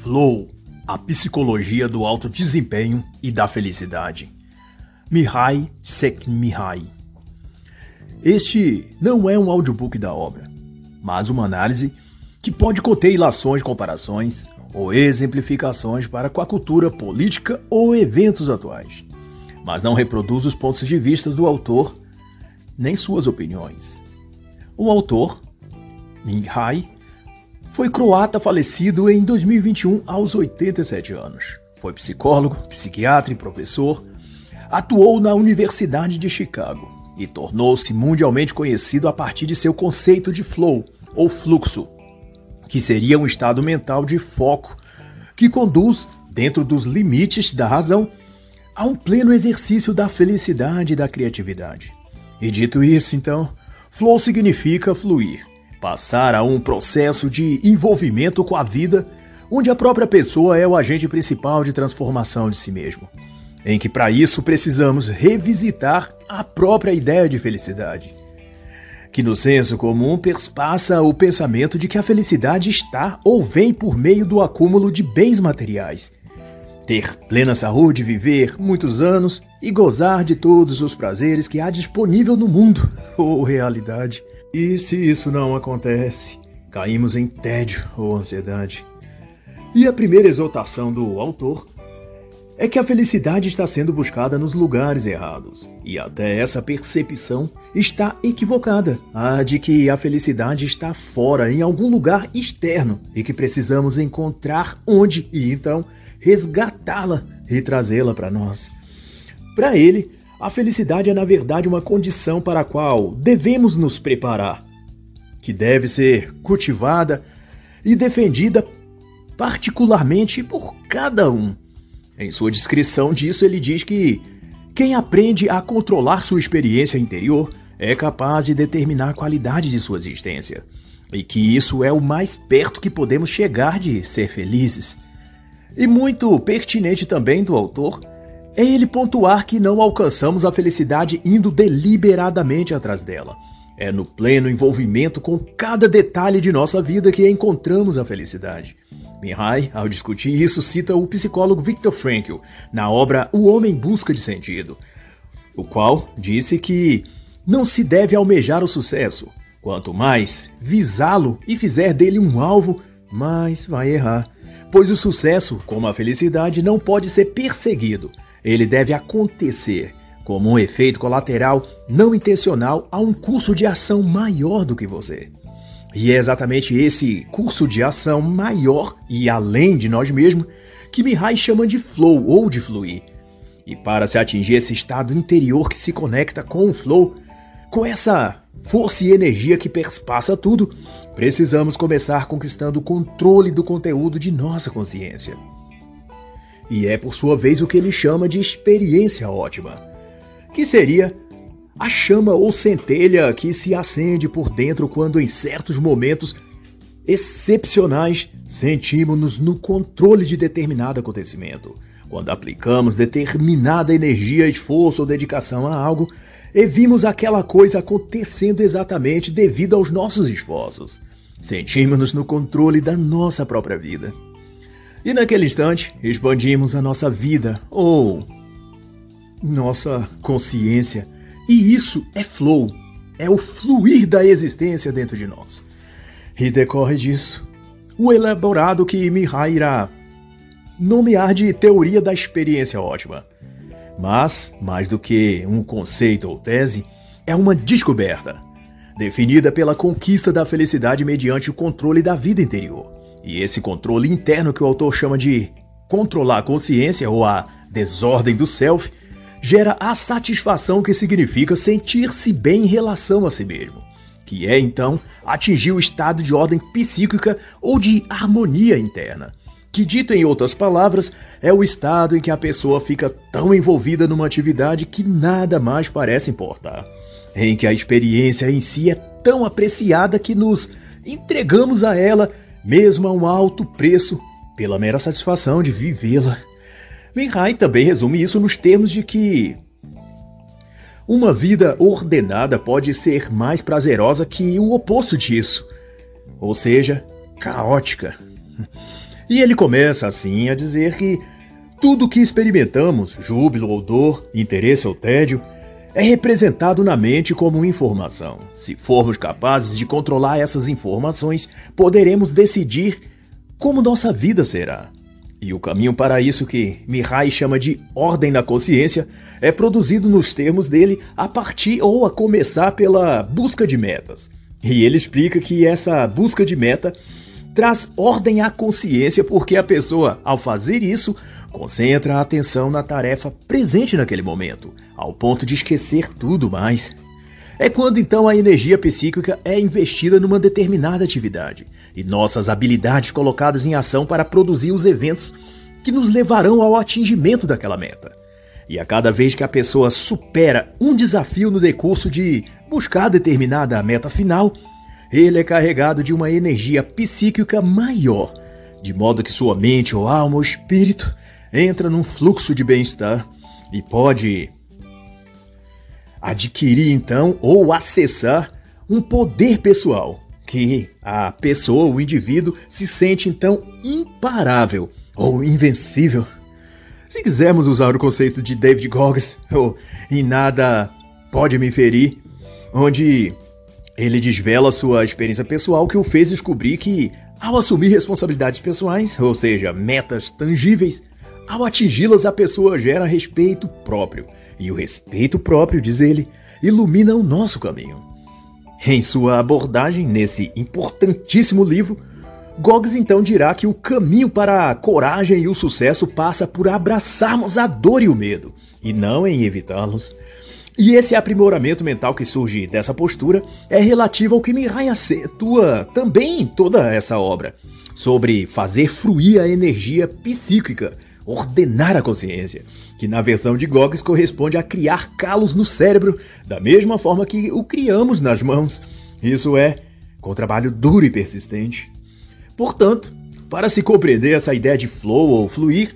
Flow, a psicologia do alto desempenho e da felicidade. Mihaly Csikszentmihalyi. Este não é um audiobook da obra, mas uma análise que pode conter ilações, comparações ou exemplificações para com a cultura política ou eventos atuais, mas não reproduz os pontos de vista do autor nem suas opiniões. O autor, Mihaly, foi croata falecido em 2021 aos 87 anos. Foi psicólogo, psiquiatra e professor. Atuou na Universidade de Chicago e tornou-se mundialmente conhecido a partir de seu conceito de flow, ou fluxo, que seria um estado mental de foco que conduz, dentro dos limites da razão, a um pleno exercício da felicidade e da criatividade. E dito isso, então, flow significa fluir, passar a um processo de envolvimento com a vida, onde a própria pessoa é o agente principal de transformação de si mesmo, em que para isso precisamos revisitar a própria ideia de felicidade, que no senso comum perspassa o pensamento de que a felicidade está ou vem por meio do acúmulo de bens materiais, ter plena saúde, viver muitos anos e gozar de todos os prazeres que há disponível no mundo ou realidade. E se isso não acontece, caímos em tédio ou ansiedade. E a primeira exortação do autor é que a felicidade está sendo buscada nos lugares errados. E até essa percepção está equivocada. A de que a felicidade está fora, em algum lugar externo, e que precisamos encontrar onde e então resgatá-la e trazê-la para nós. Para ele, a felicidade é na verdade uma condição para a qual devemos nos preparar, que deve ser cultivada e defendida particularmente por cada um. Em sua descrição disso, ele diz que quem aprende a controlar sua experiência interior é capaz de determinar a qualidade de sua existência, e que isso é o mais perto que podemos chegar de ser felizes. E muito pertinente também do autor é ele pontuar que não alcançamos a felicidade indo deliberadamente atrás dela. É no pleno envolvimento com cada detalhe de nossa vida que encontramos a felicidade. Mihaly, ao discutir isso, cita o psicólogo Viktor Frankl na obra O Homem em Busca de Sentido, o qual disse que não se deve almejar o sucesso. Quanto mais visá-lo e fizer dele um alvo, mais vai errar. Pois o sucesso, como a felicidade, não pode ser perseguido. Ele deve acontecer como um efeito colateral não intencional a um curso de ação maior do que você. E é exatamente esse curso de ação maior e além de nós mesmos que Mihaly chama de flow ou de fluir. E para se atingir esse estado interior que se conecta com o flow, com essa força e energia que perspassa tudo, precisamos começar conquistando o controle do conteúdo de nossa consciência. E é por sua vez o que ele chama de experiência ótima, que seria a chama ou centelha que se acende por dentro quando em certos momentos excepcionais sentimos-nos no controle de determinado acontecimento. Quando aplicamos determinada energia, esforço ou dedicação a algo e vimos aquela coisa acontecendo exatamente devido aos nossos esforços. Sentimos-nos no controle da nossa própria vida. E naquele instante, expandimos a nossa vida ou nossa consciência. E isso é flow, é o fluir da existência dentro de nós. E decorre disso o elaborado que Mihaly irá nomear de teoria da experiência ótima. Mas, mais do que um conceito ou tese, é uma descoberta, definida pela conquista da felicidade mediante o controle da vida interior. E esse controle interno que o autor chama de controlar a consciência ou a desordem do self, gera a satisfação que significa sentir-se bem em relação a si mesmo, que é então atingir o estado de ordem psíquica ou de harmonia interna, que dito em outras palavras é o estado em que a pessoa fica tão envolvida numa atividade que nada mais parece importar, em que a experiência em si é tão apreciada que nos entregamos a ela mesmo a um alto preço pela mera satisfação de vivê-la. Mihaly também resume isso nos termos de que uma vida ordenada pode ser mais prazerosa que o oposto disso, ou seja, caótica. E ele começa assim a dizer que tudo o que experimentamos, júbilo ou dor, interesse ou tédio, é representado na mente como informação. Se formos capazes de controlar essas informações, poderemos decidir como nossa vida será. E o caminho para isso, que Mihai chama de ordem na consciência, é produzido nos termos dele a partir ou a começar pela busca de metas. E ele explica que essa busca de meta traz ordem à consciência porque a pessoa, ao fazer isso, concentra a atenção na tarefa presente naquele momento, ao ponto de esquecer tudo mais. É quando então a energia psíquica é investida numa determinada atividade e nossas habilidades colocadas em ação para produzir os eventos que nos levarão ao atingimento daquela meta. E a cada vez que a pessoa supera um desafio no decurso de buscar determinada meta final, ele é carregado de uma energia psíquica maior, de modo que sua mente ou alma ou espírito entra num fluxo de bem-estar e pode adquirir então ou acessar um poder pessoal, que a pessoa, o indivíduo, se sente então imparável ou invencível. Se quisermos usar o conceito de David Goggins, ou Em Nada Pode Me Ferir, onde ele desvela sua experiência pessoal que o fez descobrir que, ao assumir responsabilidades pessoais, ou seja, metas tangíveis, ao atingi-las a pessoa gera respeito próprio. E o respeito próprio, diz ele, ilumina o nosso caminho. Em sua abordagem nesse importantíssimo livro, Goggins então dirá que o caminho para a coragem e o sucesso passa por abraçarmos a dor e o medo, e não em evitá-los. E esse aprimoramento mental que surge dessa postura é relativo ao que Mihai atua também em toda essa obra, sobre fazer fluir a energia psíquica, ordenar a consciência, que na versão de Goggins corresponde a criar calos no cérebro, da mesma forma que o criamos nas mãos. Isso é, com trabalho duro e persistente. Portanto, para se compreender essa ideia de flow ou fluir,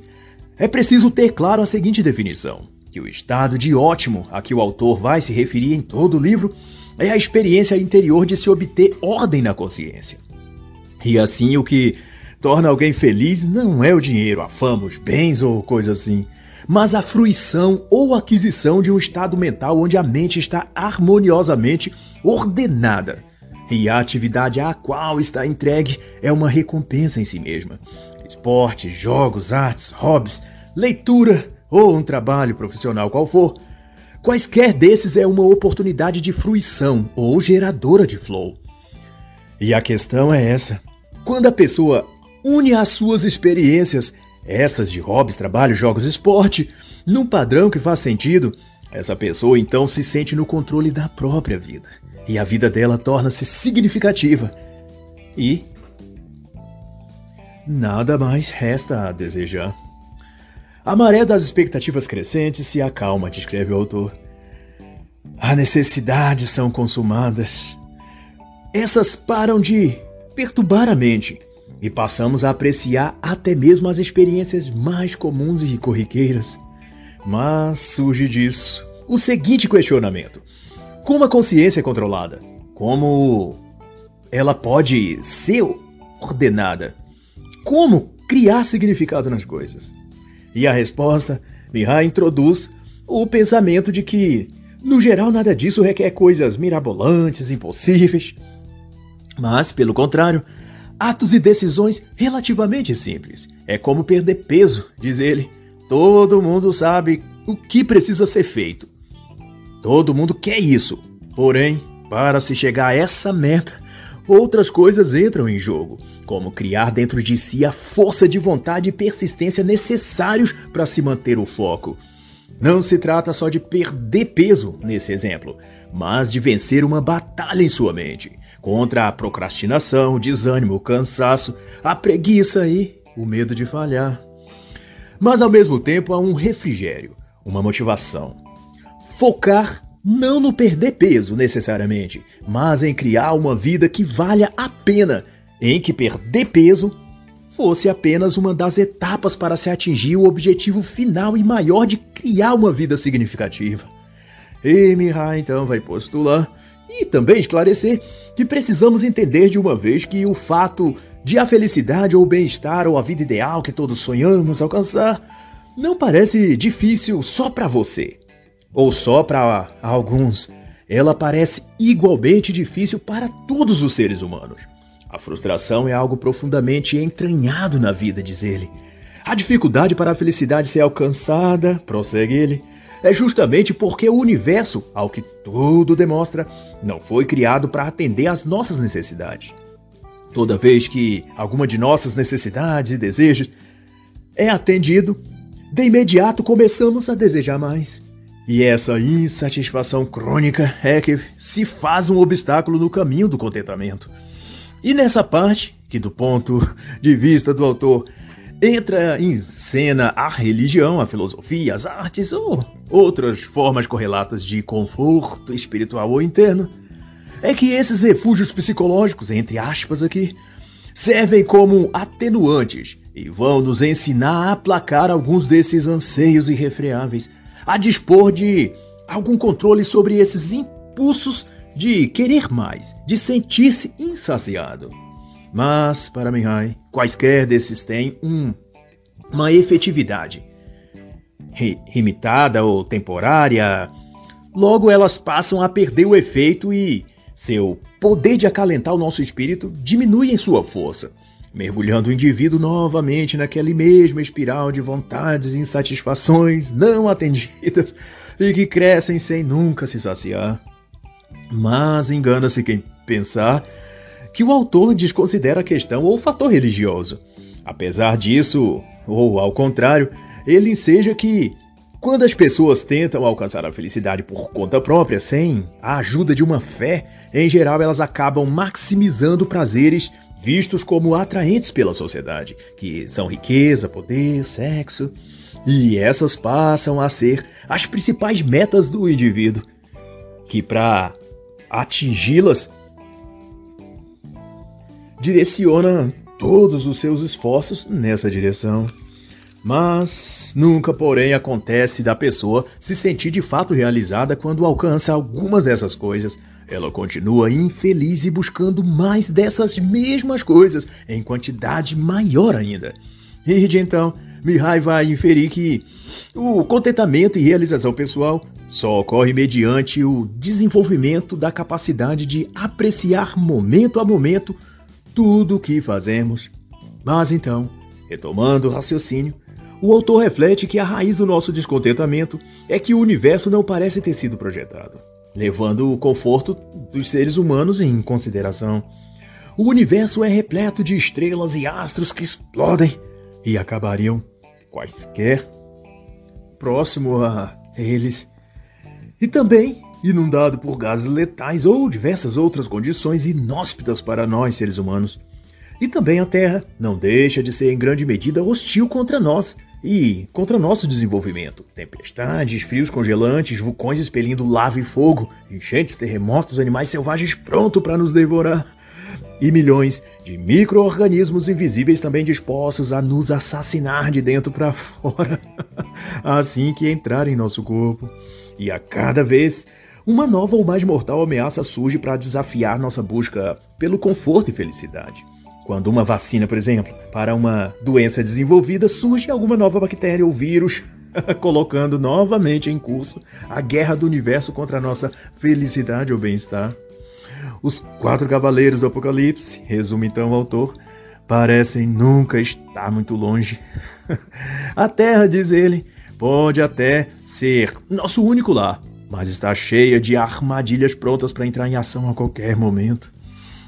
é preciso ter claro a seguinte definição, que o estado de ótimo a que o autor vai se referir em todo o livro é a experiência interior de se obter ordem na consciência. E assim o que torna alguém feliz não é o dinheiro, a fama, os bens ou coisa assim, mas a fruição ou aquisição de um estado mental onde a mente está harmoniosamente ordenada. E a atividade à qual está entregue é uma recompensa em si mesma. Esportes, jogos, artes, hobbies, leitura ou um trabalho profissional qual for, quaisquer desses é uma oportunidade de fruição ou geradora de flow. E a questão é essa: quando a pessoa une as suas experiências, essas de hobbies, trabalho, jogos, esporte, num padrão que faz sentido, essa pessoa então se sente no controle da própria vida. E a vida dela torna-se significativa. E nada mais resta a desejar. A maré das expectativas crescentes se acalma, descreve o autor. As necessidades são consumadas. Essas param de perturbar a mente e passamos a apreciar até mesmo as experiências mais comuns e corriqueiras. Mas surge disso o seguinte questionamento: como a consciência é controlada? Como ela pode ser ordenada? Como criar significado nas coisas? E a resposta, Mihai introduz o pensamento de que, no geral, nada disso requer coisas mirabolantes, impossíveis. Mas, pelo contrário, atos e decisões relativamente simples. É como perder peso, diz ele. Todo mundo sabe o que precisa ser feito. Todo mundo quer isso. Porém, para se chegar a essa meta, outras coisas entram em jogo, como criar dentro de si a força de vontade e persistência necessários para se manter o foco. Não se trata só de perder peso nesse exemplo, mas de vencer uma batalha em sua mente, contra a procrastinação, o desânimo, o cansaço, a preguiça e o medo de falhar. Mas ao mesmo tempo há um refrigério, uma motivação. Focar não no perder peso necessariamente, mas em criar uma vida que valha a pena, em que perder peso fosse apenas uma das etapas para se atingir o objetivo final e maior de criar uma vida significativa. E Mihai então vai postular e também esclarecer que precisamos entender de uma vez que o fato de a felicidade ou o bem-estar ou a vida ideal que todos sonhamos alcançar não parece difícil só para você, ou só para alguns. Ela parece igualmente difícil para todos os seres humanos. A frustração é algo profundamente entranhado na vida, diz ele. A dificuldade para a felicidade ser alcançada, prossegue ele, é justamente porque o universo, ao que tudo demonstra, não foi criado para atender às nossas necessidades. Toda vez que alguma de nossas necessidades e desejos é atendido, de imediato começamos a desejar mais. E essa insatisfação crônica é que se faz um obstáculo no caminho do contentamento. E nessa parte, que do ponto de vista do autor, entra em cena a religião, a filosofia, as artes ou outras formas correlatas de conforto espiritual ou interno, é que esses refúgios psicológicos, entre aspas aqui, servem como atenuantes e vão nos ensinar a aplacar alguns desses anseios irrefreáveis, a dispor de algum controle sobre esses impulsos de querer mais, de sentir-se insaciado. Mas, para Mihai, quaisquer desses têm uma efetividade limitada ou temporária. Logo elas passam a perder o efeito e seu poder de acalentar o nosso espírito diminui em sua força, mergulhando o indivíduo novamente naquela mesma espiral de vontades e insatisfações não atendidas e que crescem sem nunca se saciar. Mas engana-se quem pensar que o autor desconsidera a questão ou o fator religioso. Apesar disso, ou ao contrário, ele enseja que quando as pessoas tentam alcançar a felicidade por conta própria, sem a ajuda de uma fé, em geral elas acabam maximizando prazeres vistos como atraentes pela sociedade, que são riqueza, poder, sexo, e essas passam a ser as principais metas do indivíduo, que para atingi-las direciona todos os seus esforços nessa direção. Mas nunca, porém, acontece da pessoa se sentir de fato realizada quando alcança algumas dessas coisas. Ela continua infeliz e buscando mais dessas mesmas coisas, em quantidade maior ainda. E de então, Mihai vai inferir que o contentamento e realização pessoal só ocorre mediante o desenvolvimento da capacidade de apreciar momento a momento tudo o que fazemos. Mas então, retomando o raciocínio, o autor reflete que a raiz do nosso descontentamento é que o universo não parece ter sido projetado, levando o conforto dos seres humanos em consideração. O universo é repleto de estrelas e astros que explodem e acabariam quaisquer próximo a eles. E também inundado por gases letais ou diversas outras condições inóspitas para nós, seres humanos. E também a Terra não deixa de ser em grande medida hostil contra nós e contra nosso desenvolvimento. Tempestades, frios congelantes, vulcões expelindo lava e fogo, enchentes, terremotos, animais selvagens prontos para nos devorar. E milhões de micro-organismos invisíveis também dispostos a nos assassinar de dentro para fora, assim que entrarem em nosso corpo. E a cada vez, uma nova ou mais mortal ameaça surge para desafiar nossa busca pelo conforto e felicidade. Quando uma vacina, por exemplo, para uma doença desenvolvida, surge alguma nova bactéria ou vírus, colocando novamente em curso a guerra do universo contra a nossa felicidade ou bem-estar. Os 4 cavaleiros do Apocalipse, resume então o autor, parecem nunca estar muito longe. A Terra, diz ele, pode até ser nosso único lar, mas está cheia de armadilhas prontas para entrar em ação a qualquer momento.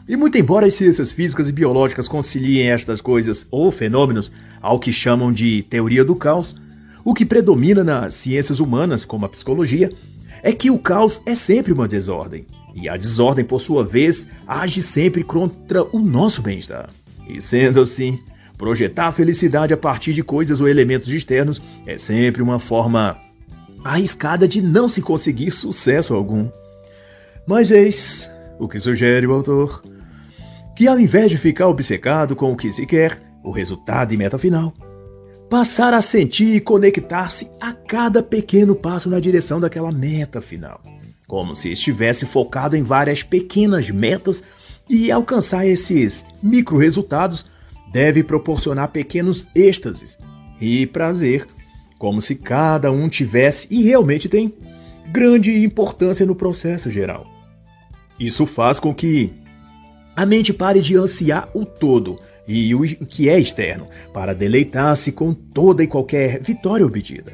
E muito embora as ciências físicas e biológicas conciliem estas coisas ou fenômenos ao que chamam de teoria do caos, o que predomina nas ciências humanas, como a psicologia, é que o caos é sempre uma desordem. E a desordem, por sua vez, age sempre contra o nosso bem-estar. E sendo assim, projetar a felicidade a partir de coisas ou elementos externos é sempre uma forma arriscada de não se conseguir sucesso algum. Mas eis o que sugere o autor, que ao invés de ficar obcecado com o que se quer, o resultado e meta final, passar a sentir e conectar-se a cada pequeno passo na direção daquela meta final, como se estivesse focado em várias pequenas metas E alcançar esses micro-resultados deve proporcionar pequenos êxtases e prazer, como se cada um tivesse e realmente tem grande importância no processo geral. Isso faz com que a mente pare de ansiar o todo e o que é externo, para deleitar-se com toda e qualquer vitória obtida,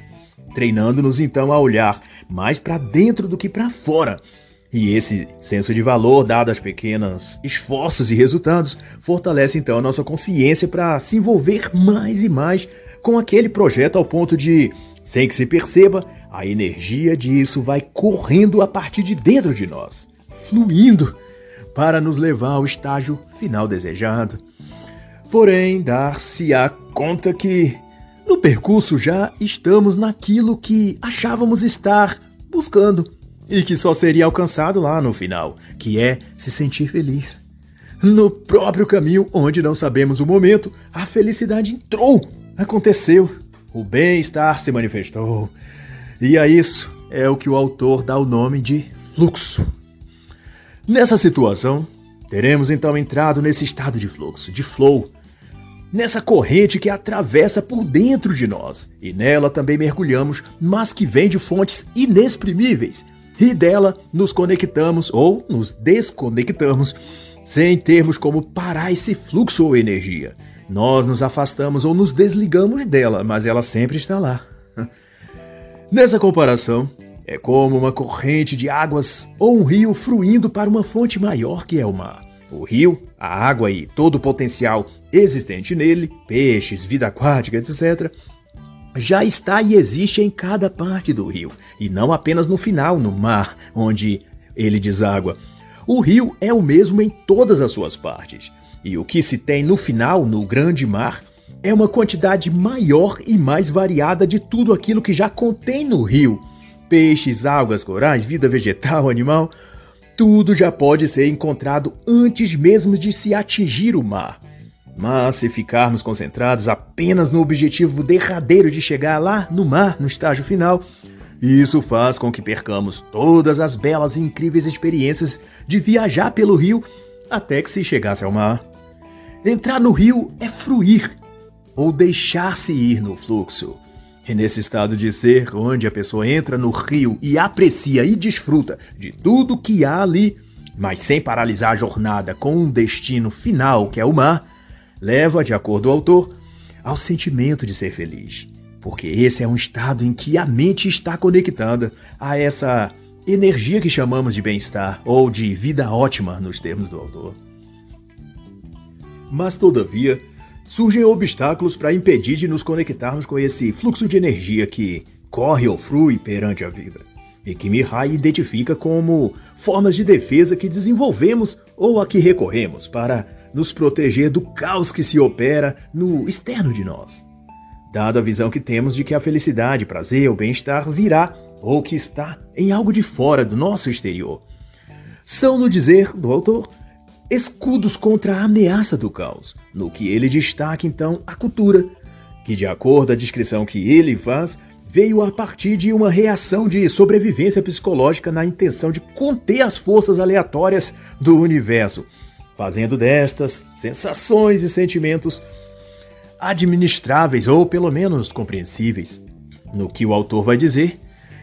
treinando-nos então a olhar mais para dentro do que para fora. E esse senso de valor, dado aos pequenos esforços e resultados, fortalece então a nossa consciência para se envolver mais e mais com aquele projeto ao ponto de, sem que se perceba, a energia disso vai correndo a partir de dentro de nós, fluindo para nos levar ao estágio final desejado. Porém, dar-se-á conta que no percurso já estamos naquilo que achávamos estar buscando e que só seria alcançado lá no final, que é se sentir feliz. No próprio caminho onde não sabemos o momento, a felicidade entrou, aconteceu, o bem-estar se manifestou. E a isso é o que o autor dá o nome de fluxo. Nessa situação, teremos então entrado nesse estado de fluxo, de flow, nessa corrente que atravessa por dentro de nós, e nela também mergulhamos, mas que vem de fontes inexprimíveis, e dela nos conectamos ou nos desconectamos, sem termos como parar esse fluxo ou energia. Nós nos afastamos ou nos desligamos dela, mas ela sempre está lá. Nessa comparação, é como uma corrente de águas ou um rio fluindo para uma fonte maior que é o mar. O rio, a água e todo o potencial existente nele, peixes, vida aquática, etc., já está e existe em cada parte do rio, e não apenas no final, no mar, onde ele deságua. O rio é o mesmo em todas as suas partes, e o que se tem no final, no grande mar, é uma quantidade maior e mais variada de tudo aquilo que já contém no rio. Peixes, algas, corais, vida vegetal, animal, tudo já pode ser encontrado antes mesmo de se atingir o mar. Mas se ficarmos concentrados apenas no objetivo derradeiro de chegar lá no mar, no estágio final, isso faz com que percamos todas as belas e incríveis experiências de viajar pelo rio até que se chegasse ao mar. Entrar no rio é fruir, ou deixar-se ir no fluxo. E nesse estado de ser, onde a pessoa entra no rio e aprecia e desfruta de tudo que há ali, mas sem paralisar a jornada com um destino final, que é o mar, leva, de acordo com o autor, ao sentimento de ser feliz. Porque esse é um estado em que a mente está conectada a essa energia que chamamos de bem-estar ou de vida ótima, nos termos do autor. Mas, todavia, surgem obstáculos para impedir de nos conectarmos com esse fluxo de energia que corre ou flui perante a vida, e que Mihai identifica como formas de defesa que desenvolvemos ou a que recorremos para nos proteger do caos que se opera no externo de nós, dada a visão que temos de que a felicidade, prazer ou bem-estar virá ou que está em algo de fora do nosso exterior. São, no dizer do autor, escudos contra a ameaça do caos, no que ele destaca então a cultura, que de acordo com a descrição que ele faz, veio a partir de uma reação de sobrevivência psicológica na intenção de conter as forças aleatórias do universo, fazendo destas sensações e sentimentos administráveis ou pelo menos compreensíveis, no que o autor vai dizer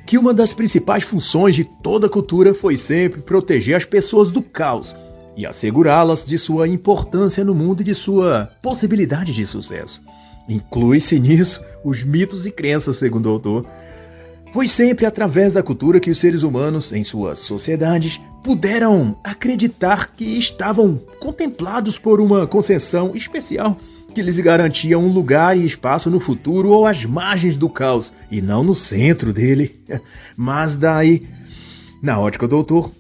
que uma das principais funções de toda cultura foi sempre proteger as pessoas do caos, e assegurá-las de sua importância no mundo e de sua possibilidade de sucesso. Inclui-se nisso os mitos e crenças, segundo o autor. Foi sempre através da cultura que os seres humanos, em suas sociedades, puderam acreditar que estavam contemplados por uma concessão especial que lhes garantia um lugar e espaço no futuro ou às margens do caos, e não no centro dele. Mas daí, na ótica do autor,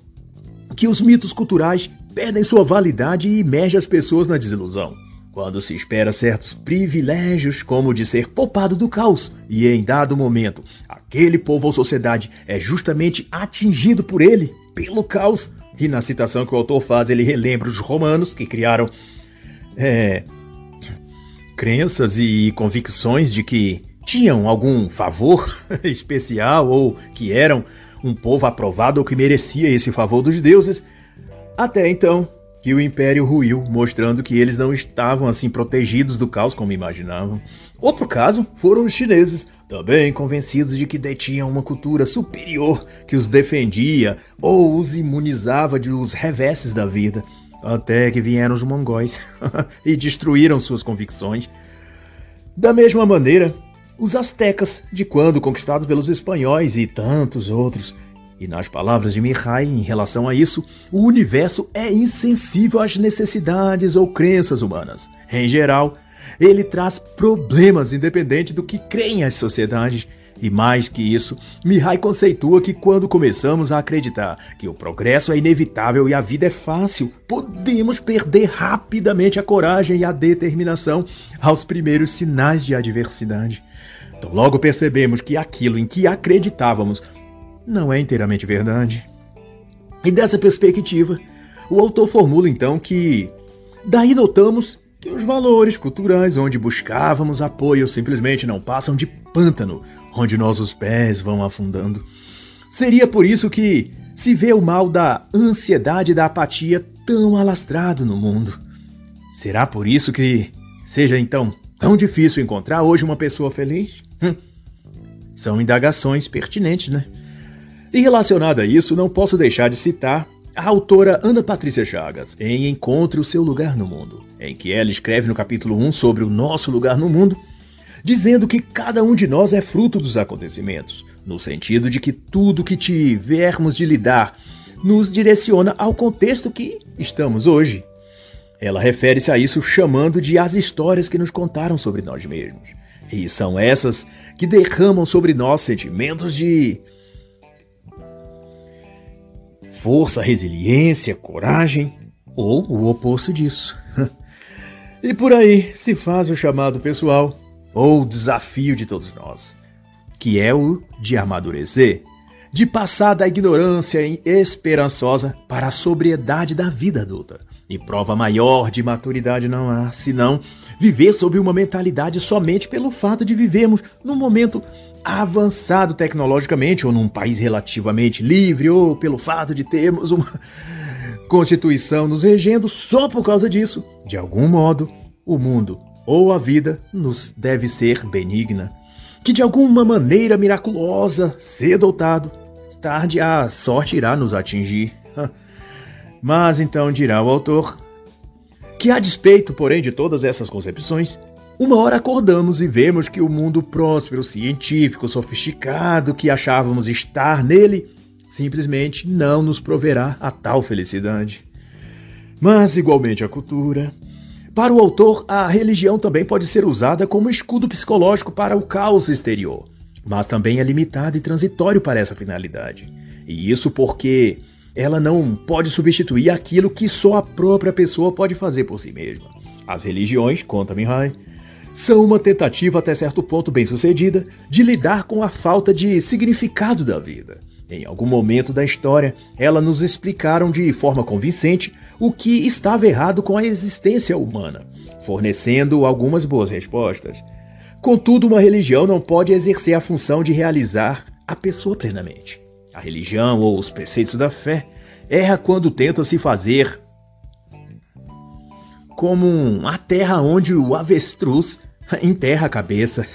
que os mitos culturais perdem sua validade e imergem as pessoas na desilusão, quando se espera certos privilégios, como o de ser poupado do caos, e em dado momento, aquele povo ou sociedade é justamente atingido por ele, pelo caos. E na citação que o autor faz, ele relembra os romanos que criaram crenças e convicções de que tinham algum favor especial ou que eram um povo aprovado ou que merecia esse favor dos deuses. Até então, que o Império ruiu, mostrando que eles não estavam assim protegidos do caos como imaginavam. Outro caso foram os chineses, também convencidos de que detinham uma cultura superior que os defendia ou os imunizava dos reveses da vida. Até que vieram os mongóis e destruíram suas convicções. Da mesma maneira, os astecas, de quando conquistados pelos espanhóis e tantos outros. E nas palavras de Mihai, em relação a isso, o universo é insensível às necessidades ou crenças humanas. Em geral, ele traz problemas independente do que creem as sociedades. E mais que isso, Mihai conceitua que quando começamos a acreditar que o progresso é inevitável e a vida é fácil, podemos perder rapidamente a coragem e a determinação aos primeiros sinais de adversidade. Então logo percebemos que aquilo em que acreditávamos não é inteiramente verdade. E dessa perspectiva, o autor formula então que daí notamos que os valores culturais onde buscávamos apoio simplesmente não passam de pântano, onde nossos pés vão afundando. Seria por isso que se vê o mal da ansiedade e da apatia tão alastrado no mundo. Será por isso que seja então tão difícil encontrar hoje uma pessoa feliz? São indagações pertinentes, né? E relacionado a isso, não posso deixar de citar a autora Ana Patrícia Chagas, em Encontre o Seu Lugar no Mundo, em que ela escreve no capítulo 1 sobre o nosso lugar no mundo, dizendo que cada um de nós é fruto dos acontecimentos, no sentido de que tudo que tivermos de lidar nos direciona ao contexto que estamos hoje. Ela refere-se a isso chamando de as histórias que nos contaram sobre nós mesmos. E são essas que derramam sobre nós sentimentos de força, resiliência, coragem, ou o oposto disso. E por aí se faz o chamado pessoal, ou desafio de todos nós, que é o de amadurecer, de passar da ignorância esperançosa para a sobriedade da vida adulta. E prova maior de maturidade não há, senão viver sob uma mentalidade somente pelo fato de vivermos num momento avançado tecnologicamente ou num país relativamente livre ou pelo fato de termos uma Constituição nos regendo só por causa disso. De algum modo, o mundo ou a vida nos deve ser benigna, que de alguma maneira miraculosa, cedo ou tarde a sorte irá nos atingir. Mas então dirá o autor que, a despeito, porém, de todas essas concepções, uma hora acordamos e vemos que o mundo próspero, científico, sofisticado que achávamos estar nele, simplesmente não nos proverá a tal felicidade. Mas, igualmente, a cultura. Para o autor, a religião também pode ser usada como escudo psicológico para o caos exterior, mas também é limitada e transitório para essa finalidade. E isso porque ela não pode substituir aquilo que só a própria pessoa pode fazer por si mesma. As religiões, conta Mihai, são uma tentativa até certo ponto bem-sucedida de lidar com a falta de significado da vida. Em algum momento da história, elas nos explicaram de forma convincente o que estava errado com a existência humana, fornecendo algumas boas respostas. Contudo, uma religião não pode exercer a função de realizar a pessoa plenamente. A religião ou os preceitos da fé erra quando tenta se fazer como a terra onde o avestruz enterra a cabeça.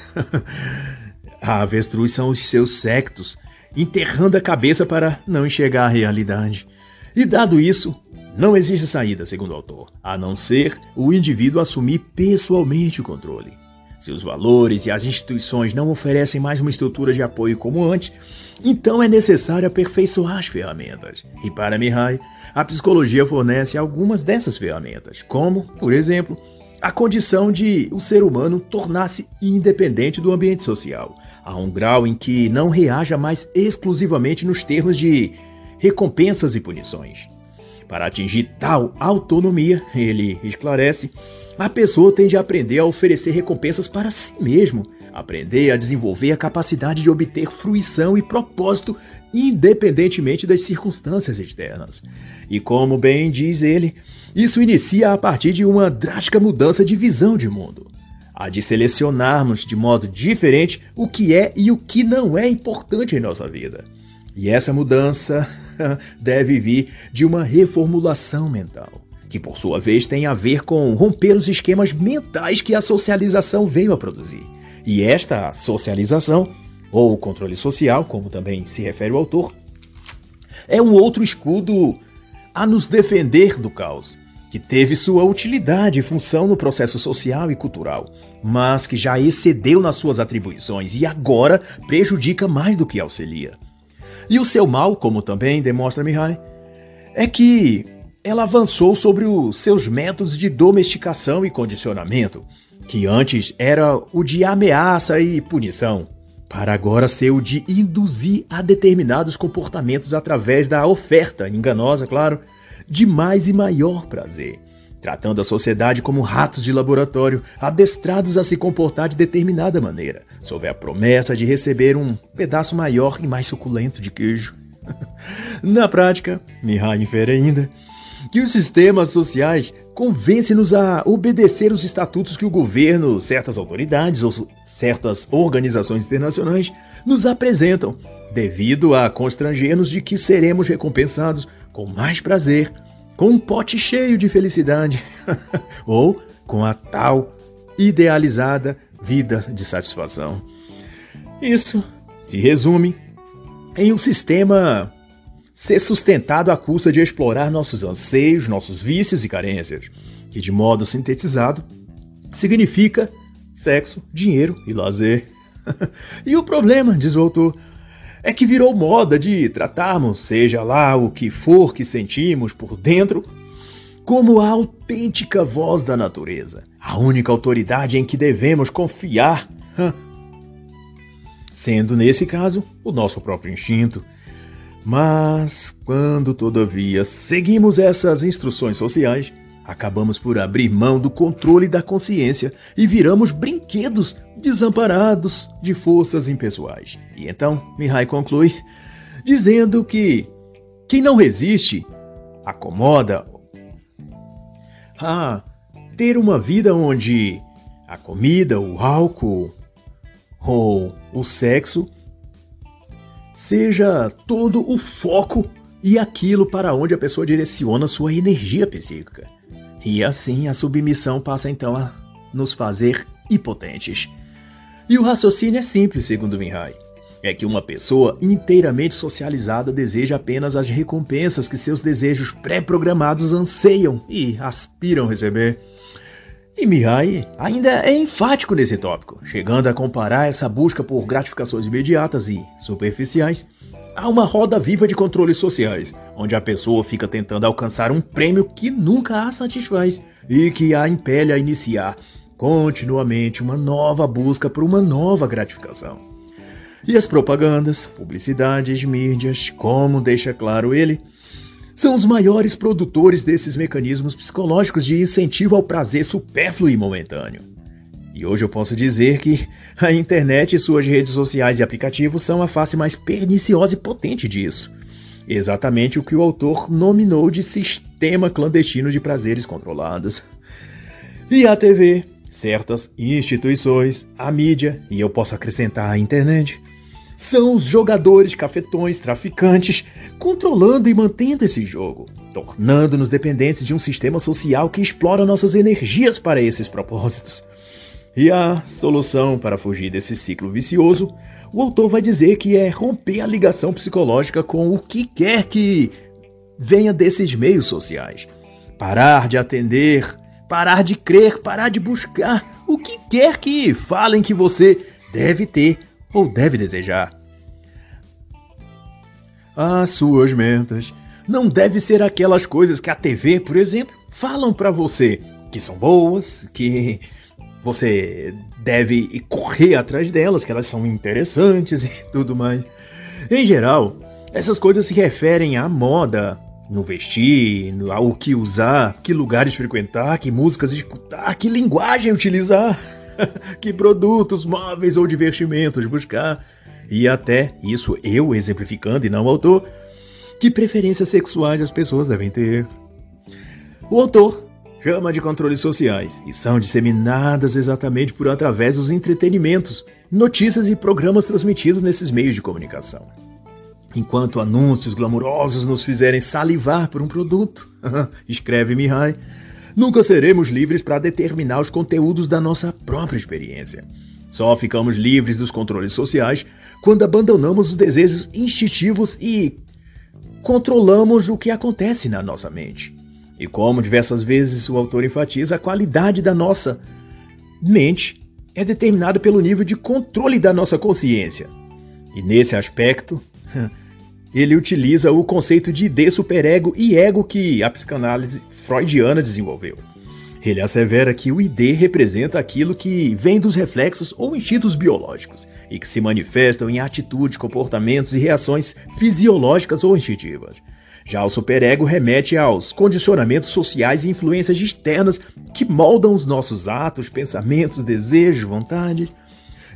A avestruz são os seus séquitos, enterrando a cabeça para não enxergar a realidade. E dado isso, não existe saída, segundo o autor, a não ser o indivíduo assumir pessoalmente o controle. Se os valores e as instituições não oferecem mais uma estrutura de apoio como antes, então é necessário aperfeiçoar as ferramentas. E para Mihai, a psicologia fornece algumas dessas ferramentas, como, por exemplo, a condição de o ser humano tornar-se independente do ambiente social, a um grau em que não reaja mais exclusivamente nos termos de recompensas e punições. Para atingir tal autonomia, ele esclarece, a pessoa tem de aprender a oferecer recompensas para si mesmo, aprender a desenvolver a capacidade de obter fruição e propósito independentemente das circunstâncias externas. E como bem diz ele, isso inicia a partir de uma drástica mudança de visão de mundo. A de selecionarmos de modo diferente o que é e o que não é importante em nossa vida. E essa mudança deve vir de uma reformulação mental, que por sua vez tem a ver com romper os esquemas mentais que a socialização veio a produzir. E esta socialização, ou controle social, como também se refere o autor, é um outro escudo a nos defender do caos, que teve sua utilidade e função no processo social e cultural, mas que já excedeu nas suas atribuições e agora prejudica mais do que auxilia. E o seu mal, como também demonstra Mihai, é que ela avançou sobre os seus métodos de domesticação e condicionamento, que antes era o de ameaça e punição, para agora ser o de induzir a determinados comportamentos através da oferta, enganosa, claro, de mais e maior prazer, tratando a sociedade como ratos de laboratório, adestrados a se comportar de determinada maneira, sob a promessa de receber um pedaço maior e mais suculento de queijo. Na prática, Mihai infere ainda que os sistemas sociais convencem-nos a obedecer os estatutos que o governo, certas autoridades ou certas organizações internacionais nos apresentam, devido a constranger-nos de que seremos recompensados com mais prazer, com um pote cheio de felicidade, ou com a tal idealizada vida de satisfação. Isso se resume em um sistema ser sustentado à custa de explorar nossos anseios, nossos vícios e carências, que de modo sintetizado significa sexo, dinheiro e lazer. E o problema, diz o autor, é que virou moda de tratarmos, seja lá o que for que sentimos por dentro, como a autêntica voz da natureza, a única autoridade em que devemos confiar, sendo nesse caso o nosso próprio instinto. Mas, quando todavia seguimos essas instruções sociais, acabamos por abrir mão do controle da consciência e viramos brinquedos desamparados de forças impessoais. E então, Mihai conclui, dizendo que quem não resiste, acomoda a ter uma vida onde a comida, o álcool ou o sexo seja todo o foco e aquilo para onde a pessoa direciona sua energia psíquica. E assim a submissão passa então a nos fazer impotentes. E o raciocínio é simples, segundo Mihai. É que uma pessoa inteiramente socializada deseja apenas as recompensas que seus desejos pré-programados anseiam e aspiram receber. E Mihai ainda é enfático nesse tópico, chegando a comparar essa busca por gratificações imediatas e superficiais a uma roda viva de controles sociais, onde a pessoa fica tentando alcançar um prêmio que nunca a satisfaz e que a impele a iniciar continuamente uma nova busca por uma nova gratificação. E as propagandas, publicidades, mídias, como deixa claro ele, são os maiores produtores desses mecanismos psicológicos de incentivo ao prazer supérfluo e momentâneo. E hoje eu posso dizer que a internet e suas redes sociais e aplicativos são a face mais perniciosa e potente disso. Exatamente o que o autor nominou de sistema clandestino de prazeres controlados. E a TV, certas instituições, a mídia, e eu posso acrescentar a internet, são os jogadores, cafetões, traficantes, controlando e mantendo esse jogo, tornando-nos dependentes de um sistema social que explora nossas energias para esses propósitos. E a solução para fugir desse ciclo vicioso, o autor vai dizer que é romper a ligação psicológica com o que quer que venha desses meios sociais. Parar de atender, parar de crer, parar de buscar o que quer que falem que você deve ter ou deve desejar. As suas metas não devem ser aquelas coisas que a TV, por exemplo, falam pra você que são boas, que você deve correr atrás delas, que elas são interessantes e tudo mais. Em geral, essas coisas se referem à moda, no vestir, ao que usar, que lugares frequentar, que músicas escutar, que linguagem utilizar, que produtos, móveis ou divertimentos buscar, e até, isso eu exemplificando e não o autor, que preferências sexuais as pessoas devem ter. O autor chama de controles sociais e são disseminadas exatamente por através dos entretenimentos, notícias e programas transmitidos nesses meios de comunicação. Enquanto anúncios glamurosos nos fizerem salivar por um produto, escreve Mihai, nunca seremos livres para determinar os conteúdos da nossa própria experiência. Só ficamos livres dos controles sociais quando abandonamos os desejos instintivos e controlamos o que acontece na nossa mente. E como diversas vezes o autor enfatiza, a qualidade da nossa mente é determinada pelo nível de controle da nossa consciência. E nesse aspecto, ele utiliza o conceito de id, superego e ego que a psicanálise freudiana desenvolveu. Ele assevera que o id representa aquilo que vem dos reflexos ou instintos biológicos e que se manifestam em atitudes, comportamentos e reações fisiológicas ou instintivas. Já o superego remete aos condicionamentos sociais e influências externas que moldam os nossos atos, pensamentos, desejos, vontades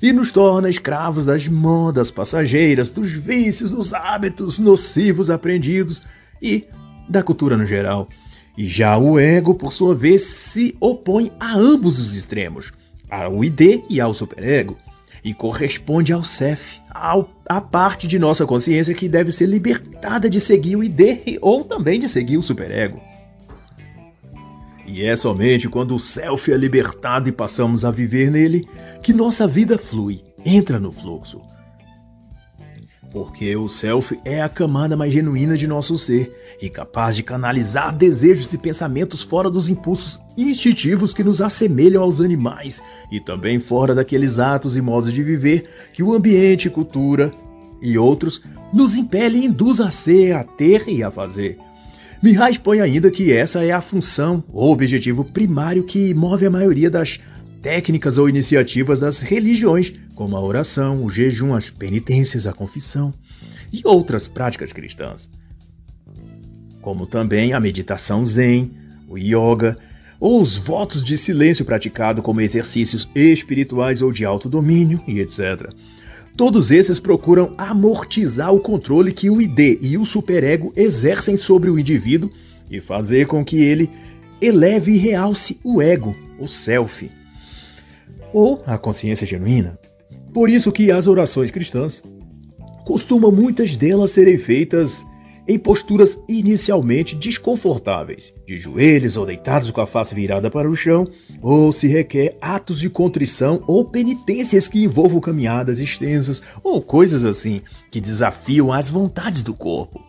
e nos torna escravos das modas passageiras, dos vícios, dos hábitos nocivos aprendidos e da cultura no geral. E já o ego, por sua vez, se opõe a ambos os extremos, ao id e ao superego, e corresponde ao self, à parte de nossa consciência que deve ser libertada de seguir o id ou também de seguir o superego. E é somente quando o self é libertado e passamos a viver nele que nossa vida flui, entra no fluxo. Porque o self é a camada mais genuína de nosso ser e capaz de canalizar desejos e pensamentos fora dos impulsos instintivos que nos assemelham aos animais e também fora daqueles atos e modos de viver que o ambiente, cultura e outros nos impelem e induz a ser, a ter e a fazer. Mihai expõe ainda que essa é a função ou objetivo primário que move a maioria das técnicas ou iniciativas das religiões, como a oração, o jejum, as penitências, a confissão e outras práticas cristãs, como também a meditação zen, o yoga ou os votos de silêncio praticado como exercícios espirituais ou de autodomínio e etc. Todos esses procuram amortizar o controle que o id e o superego exercem sobre o indivíduo e fazer com que ele eleve e realce o ego, o self, ou a consciência genuína. Por isso que as orações cristãs costumam muitas delas serem feitas em posturas inicialmente desconfortáveis, de joelhos ou deitados com a face virada para o chão, ou se requer atos de contrição ou penitências que envolvam caminhadas extensas ou coisas assim, que desafiam as vontades do corpo,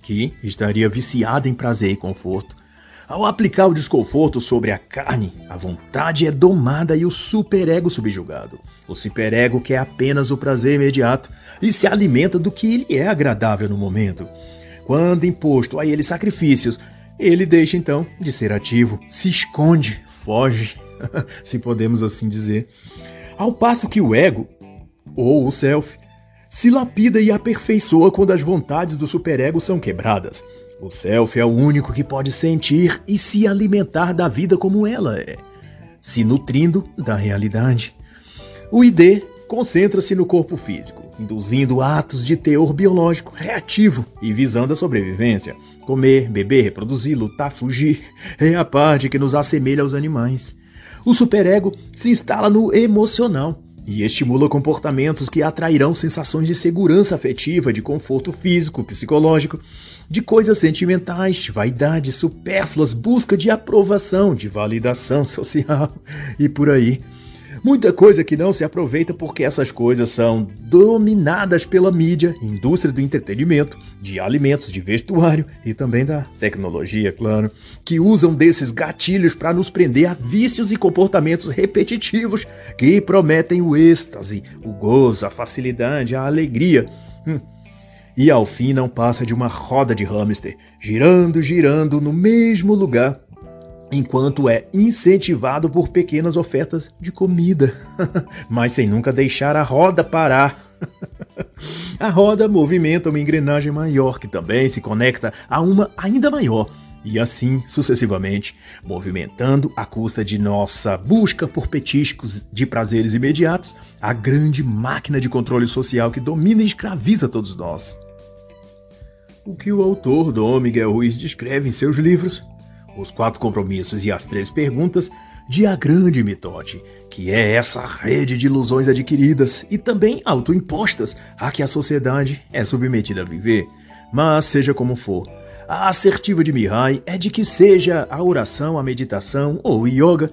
que estaria viciado em prazer e conforto. Ao aplicar o desconforto sobre a carne, a vontade é domada e o superego subjugado. O superego quer apenas o prazer imediato e se alimenta do que lhe é agradável no momento. Quando imposto a ele sacrifícios, ele deixa então de ser ativo, se esconde, foge, se podemos assim dizer. Ao passo que o ego, ou o self, se lapida e aperfeiçoa quando as vontades do superego são quebradas. O self é o único que pode sentir e se alimentar da vida como ela é, se nutrindo da realidade. O id concentra-se no corpo físico, induzindo atos de teor biológico reativo e visando a sobrevivência. Comer, beber, reproduzir, lutar, fugir é a parte que nos assemelha aos animais. O superego se instala no emocional e estimula comportamentos que atrairão sensações de segurança afetiva, de conforto físico, psicológico, de coisas sentimentais, vaidade, supérfluas, busca de aprovação, de validação social e por aí. Muita coisa que não se aproveita porque essas coisas são dominadas pela mídia, indústria do entretenimento, de alimentos, de vestuário e também da tecnologia, claro, que usam desses gatilhos para nos prender a vícios e comportamentos repetitivos que prometem o êxtase, o gozo, a facilidade, a alegria. E ao fim não passa de uma roda de hamster, girando, girando no mesmo lugar, enquanto é incentivado por pequenas ofertas de comida, mas sem nunca deixar a roda parar. A roda movimenta uma engrenagem maior que também se conecta a uma ainda maior, e assim sucessivamente, movimentando à custa de nossa busca por petiscos de prazeres imediatos, a grande máquina de controle social que domina e escraviza todos nós. O que o autor Dom Miguel Ruiz descreve em seus livros, Os 4 Compromissos e as 3 Perguntas, de A Grande Mitote, que é essa rede de ilusões adquiridas e também autoimpostas a que a sociedade é submetida a viver. Mas seja como for, a assertiva de Mihai é de que seja a oração, a meditação ou o yoga,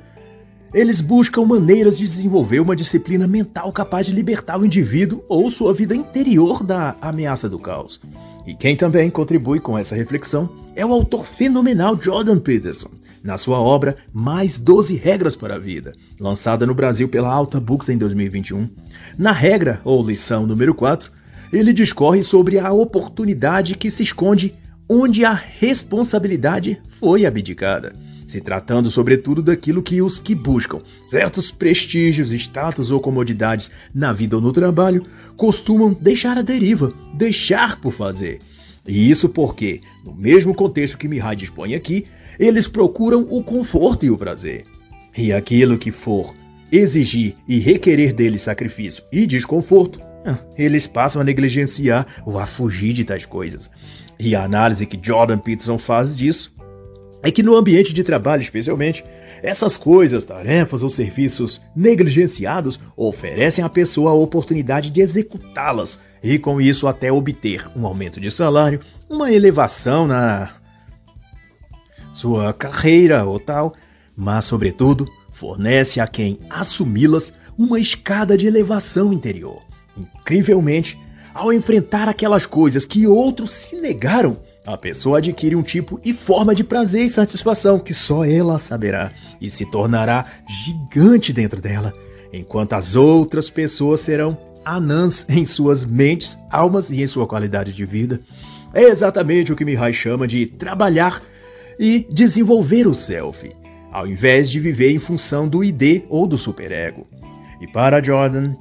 eles buscam maneiras de desenvolver uma disciplina mental capaz de libertar o indivíduo ou sua vida interior da ameaça do caos. E quem também contribui com essa reflexão é o autor fenomenal Jordan Peterson, na sua obra Mais 12 Regras para a Vida, lançada no Brasil pela Alta Books em 2021. Na regra, ou lição número 4, ele discorre sobre a oportunidade que se esconde onde a responsabilidade foi abdicada, se tratando sobretudo daquilo que os que buscam certos prestígios, status ou comodidades na vida ou no trabalho costumam deixar à deriva, deixar por fazer. E isso porque, no mesmo contexto que Mihai dispõe aqui, eles procuram o conforto e o prazer. E aquilo que for exigir e requerer deles sacrifício e desconforto, eles passam a negligenciar ou a fugir de tais coisas. E a análise que Jordan Peterson faz disso é que no ambiente de trabalho, especialmente, essas coisas, tarefas ou serviços negligenciados oferecem à pessoa a oportunidade de executá-las e com isso até obter um aumento de salário, uma elevação na sua carreira ou tal, mas sobretudo fornece a quem assumi-las uma escada de elevação interior. Incrivelmente, ao enfrentar aquelas coisas que outros se negaram, a pessoa adquire um tipo e forma de prazer e satisfação que só ela saberá e se tornará gigante dentro dela, enquanto as outras pessoas serão anãs em suas mentes, almas e em sua qualidade de vida. É exatamente o que Mihai chama de trabalhar e desenvolver o self, ao invés de viver em função do ID ou do superego. E para Jordan,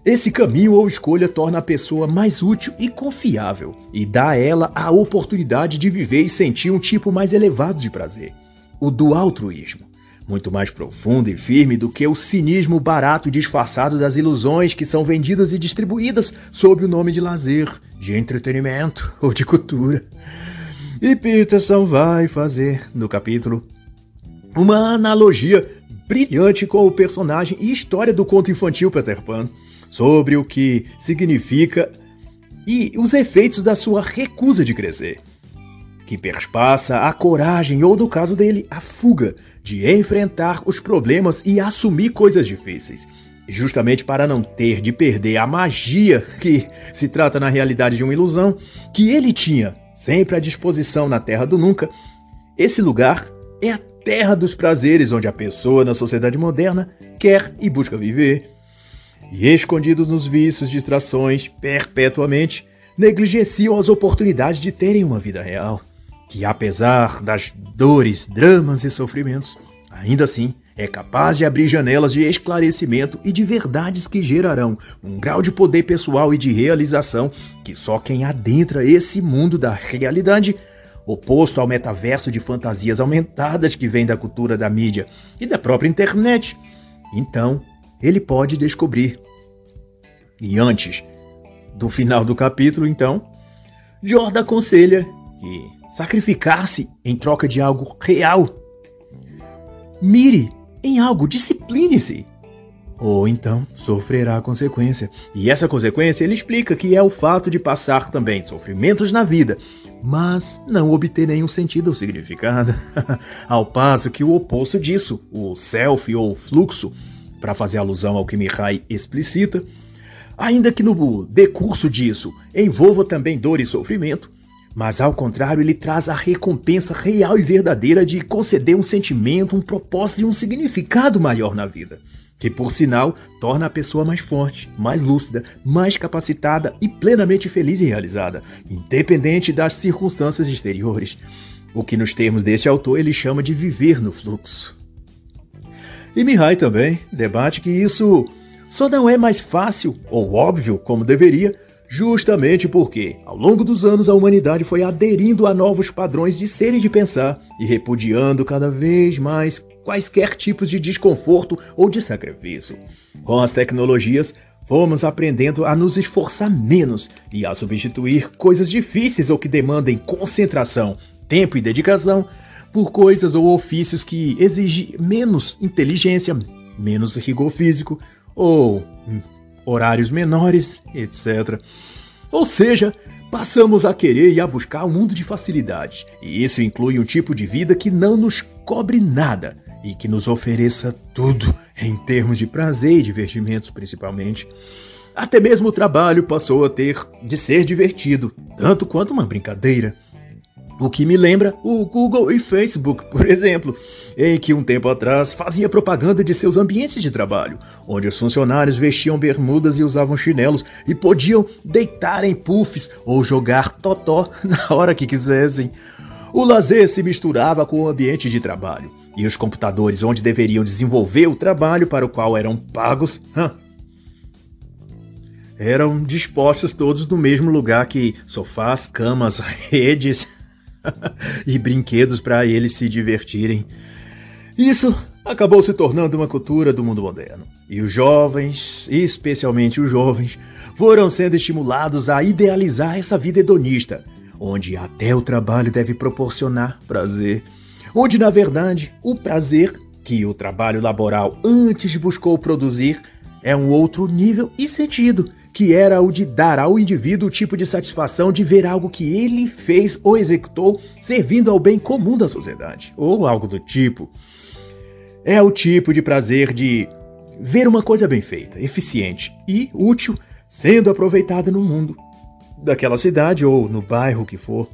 esse caminho ou escolha torna a pessoa mais útil e confiável e dá a ela a oportunidade de viver e sentir um tipo mais elevado de prazer, o do altruísmo, muito mais profundo e firme do que o cinismo barato e disfarçado das ilusões que são vendidas e distribuídas sob o nome de lazer, de entretenimento ou de cultura. E Peterson vai fazer, no capítulo, uma analogia brilhante com o personagem e história do conto infantil Peter Pan, sobre o que significa e os efeitos da sua recusa de crescer, que perpassa a coragem ou, no caso dele, a fuga de enfrentar os problemas e assumir coisas difíceis, justamente para não ter de perder a magia que se trata na realidade de uma ilusão que ele tinha sempre à disposição na Terra do Nunca. Esse lugar é a terra dos prazeres onde a pessoa na sociedade moderna quer e busca viver. E escondidos nos vícios, distrações, perpetuamente, negligenciam as oportunidades de terem uma vida real, que apesar das dores, dramas e sofrimentos, ainda assim é capaz de abrir janelas de esclarecimento e de verdades que gerarão um grau de poder pessoal e de realização que só quem adentra esse mundo da realidade, oposto ao metaverso de fantasias aumentadas que vem da cultura da mídia e da própria internet, então ele pode descobrir. E antes do final do capítulo, então, Jordan aconselha que sacrificar-se em troca de algo real. Mire em algo, discipline-se. Ou então sofrerá a consequência. E essa consequência ele explica que é o fato de passar também sofrimentos na vida, mas não obter nenhum sentido ou significado. Ao passo que o oposto disso, o self ou fluxo, para fazer alusão ao que Mihai explicita, ainda que no decurso disso envolva também dor e sofrimento, mas ao contrário ele traz a recompensa real e verdadeira de conceder um sentimento, um propósito e um significado maior na vida, que por sinal torna a pessoa mais forte, mais lúcida, mais capacitada e plenamente feliz e realizada, independente das circunstâncias exteriores, o que nos termos deste autor ele chama de viver no fluxo. E Mihai também debate que isso só não é mais fácil ou óbvio como deveria, justamente porque, ao longo dos anos, a humanidade foi aderindo a novos padrões de ser e de pensar e repudiando cada vez mais quaisquer tipos de desconforto ou de sacrifício. Com as tecnologias, fomos aprendendo a nos esforçar menos e a substituir coisas difíceis ou que demandem concentração, tempo e dedicação por coisas ou ofícios que exigem menos inteligência, menos rigor físico ou horários menores, etc. Ou seja, passamos a querer e a buscar um mundo de facilidades, e isso inclui um tipo de vida que não nos cobre nada e que nos ofereça tudo em termos de prazer e divertimentos principalmente. Até mesmo o trabalho passou a ter de ser divertido, tanto quanto uma brincadeira. O que me lembra o Google e Facebook, por exemplo, em que um tempo atrás fazia propaganda de seus ambientes de trabalho, onde os funcionários vestiam bermudas e usavam chinelos e podiam deitar em puffs ou jogar totó na hora que quisessem. O lazer se misturava com o ambiente de trabalho, e os computadores onde deveriam desenvolver o trabalho para o qual eram pagos, eram dispostos todos no mesmo lugar que sofás, camas, redes e brinquedos para eles se divertirem. Isso acabou se tornando uma cultura do mundo moderno. E os jovens, especialmente os jovens, foram sendo estimulados a idealizar essa vida hedonista, onde até o trabalho deve proporcionar prazer. Onde, na verdade, o prazer que o trabalho laboral antes buscou produzir é um outro nível e sentido, que era o de dar ao indivíduo o tipo de satisfação de ver algo que ele fez ou executou servindo ao bem comum da sociedade, ou algo do tipo. É o tipo de prazer de ver uma coisa bem feita, eficiente e útil sendo aproveitada no mundo daquela cidade ou no bairro que for.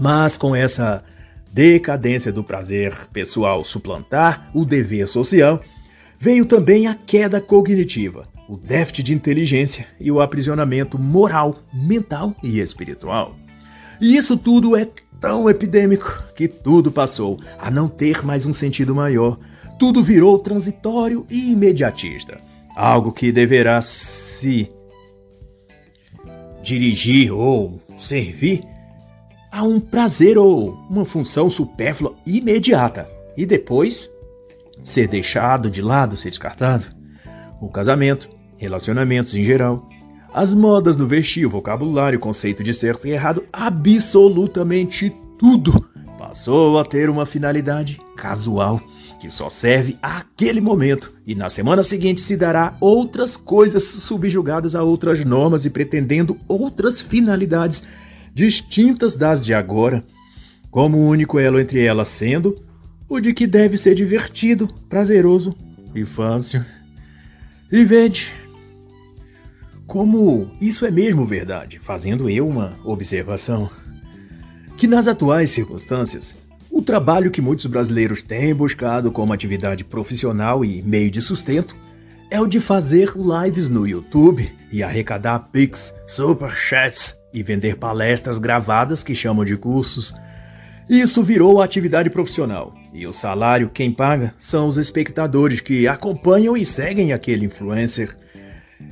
Mas com essa decadência do prazer pessoal suplantar o dever social, veio também a queda cognitiva, o déficit de inteligência e o aprisionamento moral, mental e espiritual. E isso tudo é tão epidêmico que tudo passou a não ter mais um sentido maior. Tudo virou transitório e imediatista. Algo que deverá se dirigir ou servir a um prazer ou uma função supérflua imediata e depois ser deixado de lado, ser descartado. O casamento, relacionamentos em geral, as modas no vestir, o vocabulário, o conceito de certo e errado, absolutamente tudo passou a ter uma finalidade casual, que só serve àquele momento, e na semana seguinte se dará outras coisas subjugadas a outras normas e pretendendo outras finalidades distintas das de agora, como o único elo entre elas sendo o de que deve ser divertido, prazeroso e fácil. E vede como isso é mesmo verdade, fazendo eu uma observação, que nas atuais circunstâncias, o trabalho que muitos brasileiros têm buscado como atividade profissional e meio de sustento é o de fazer lives no YouTube e arrecadar Pix, Superchats e vender palestras gravadas que chamam de cursos. Isso virou a atividade profissional, e o salário quem paga são os espectadores que acompanham e seguem aquele influencer.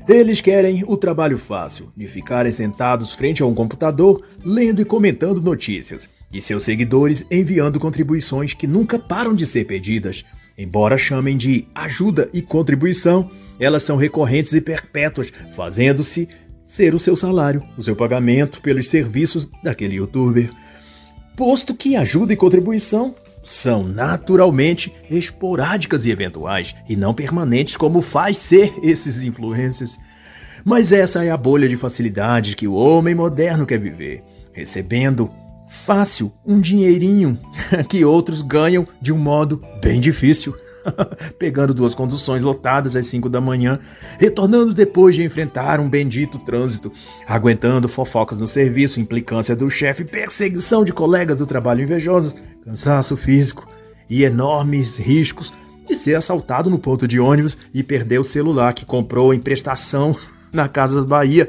Eles querem o trabalho fácil, de ficarem sentados frente a um computador, lendo e comentando notícias, e seus seguidores enviando contribuições que nunca param de ser pedidas. Embora chamem de ajuda e contribuição, elas são recorrentes e perpétuas, fazendo-se ser o seu salário, o seu pagamento pelos serviços daquele youtuber. Posto que ajuda e contribuição são naturalmente esporádicas e eventuais, e não permanentes como faz ser esses influencers. Mas essa é a bolha de facilidade que o homem moderno quer viver, recebendo fácil um dinheirinho que outros ganham de um modo bem difícil, pegando 2 conduções lotadas às 5 da manhã, retornando depois de enfrentar um bendito trânsito, aguentando fofocas no serviço, implicância do chefe, perseguição de colegas do trabalho invejosos, cansaço físico e enormes riscos de ser assaltado no ponto de ônibus e perder o celular que comprou em prestação na Casas Bahia,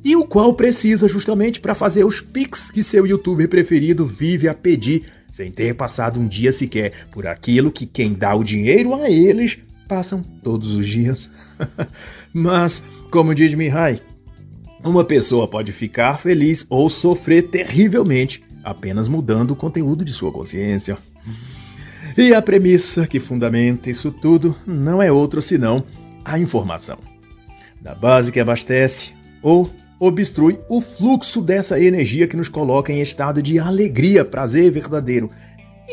e o qual precisa justamente para fazer os pics que seu youtuber preferido vive a pedir, sem ter passado um dia sequer por aquilo que quem dá o dinheiro a eles passam todos os dias. Mas, como diz Mihai, uma pessoa pode ficar feliz ou sofrer terrivelmente, apenas mudando o conteúdo de sua consciência. E a premissa que fundamenta isso tudo não é outra senão a informação, da base que abastece ou obstrui o fluxo dessa energia que nos coloca em estado de alegria, prazer verdadeiro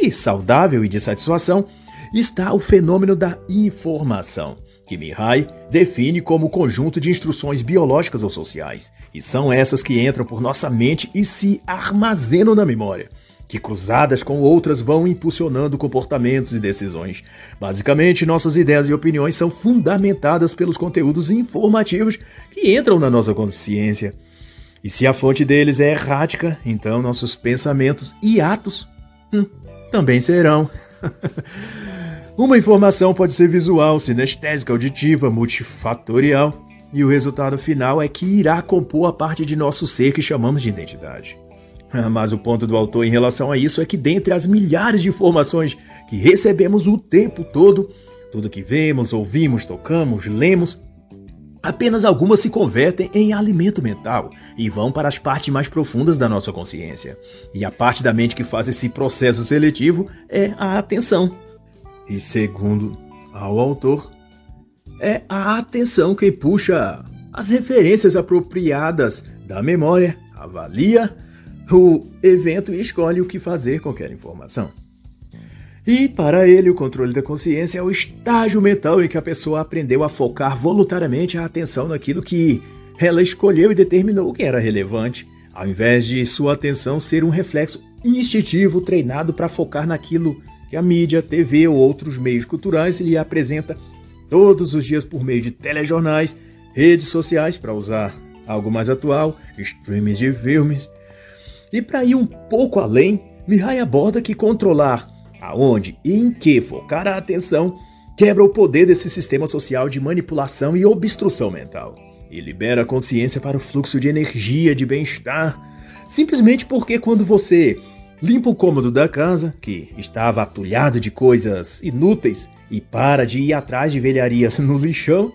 e saudável e de satisfação, está o fenômeno da informação, que Mihai define como conjunto de instruções biológicas ou sociais, e são essas que entram por nossa mente e se armazenam na memória, que cruzadas com outras vão impulsionando comportamentos e decisões. Basicamente, nossas ideias e opiniões são fundamentadas pelos conteúdos informativos que entram na nossa consciência. E se a fonte deles é errática, então nossos pensamentos e atos também serão. Uma informação pode ser visual, sinestésica, auditiva, multifatorial, e o resultado final é que irá compor a parte de nosso ser que chamamos de identidade. Mas o ponto do autor em relação a isso é que dentre as milhares de informações que recebemos o tempo todo, tudo que vemos, ouvimos, tocamos, lemos, apenas algumas se convertem em alimento mental e vão para as partes mais profundas da nossa consciência. E a parte da mente que faz esse processo seletivo é a atenção. E segundo ao autor, é a atenção quem puxa as referências apropriadas da memória, avalia o evento e escolhe o que fazer com aquela informação. E, para ele, o controle da consciência é o estágio mental em que a pessoa aprendeu a focar voluntariamente a atenção naquilo que ela escolheu e determinou que era relevante, ao invés de sua atenção ser um reflexo instintivo treinado para focar naquilo que a mídia, TV ou outros meios culturais lhe apresenta todos os dias por meio de telejornais, redes sociais, para usar algo mais atual, streams de filmes. E para ir um pouco além, Mihai aborda que controlar aonde e em que focar a atenção quebra o poder desse sistema social de manipulação e obstrução mental e libera a consciência para o fluxo de energia, de bem-estar, simplesmente porque quando você limpa o cômodo da casa, que estava atulhado de coisas inúteis, e para de ir atrás de velharias no lixão,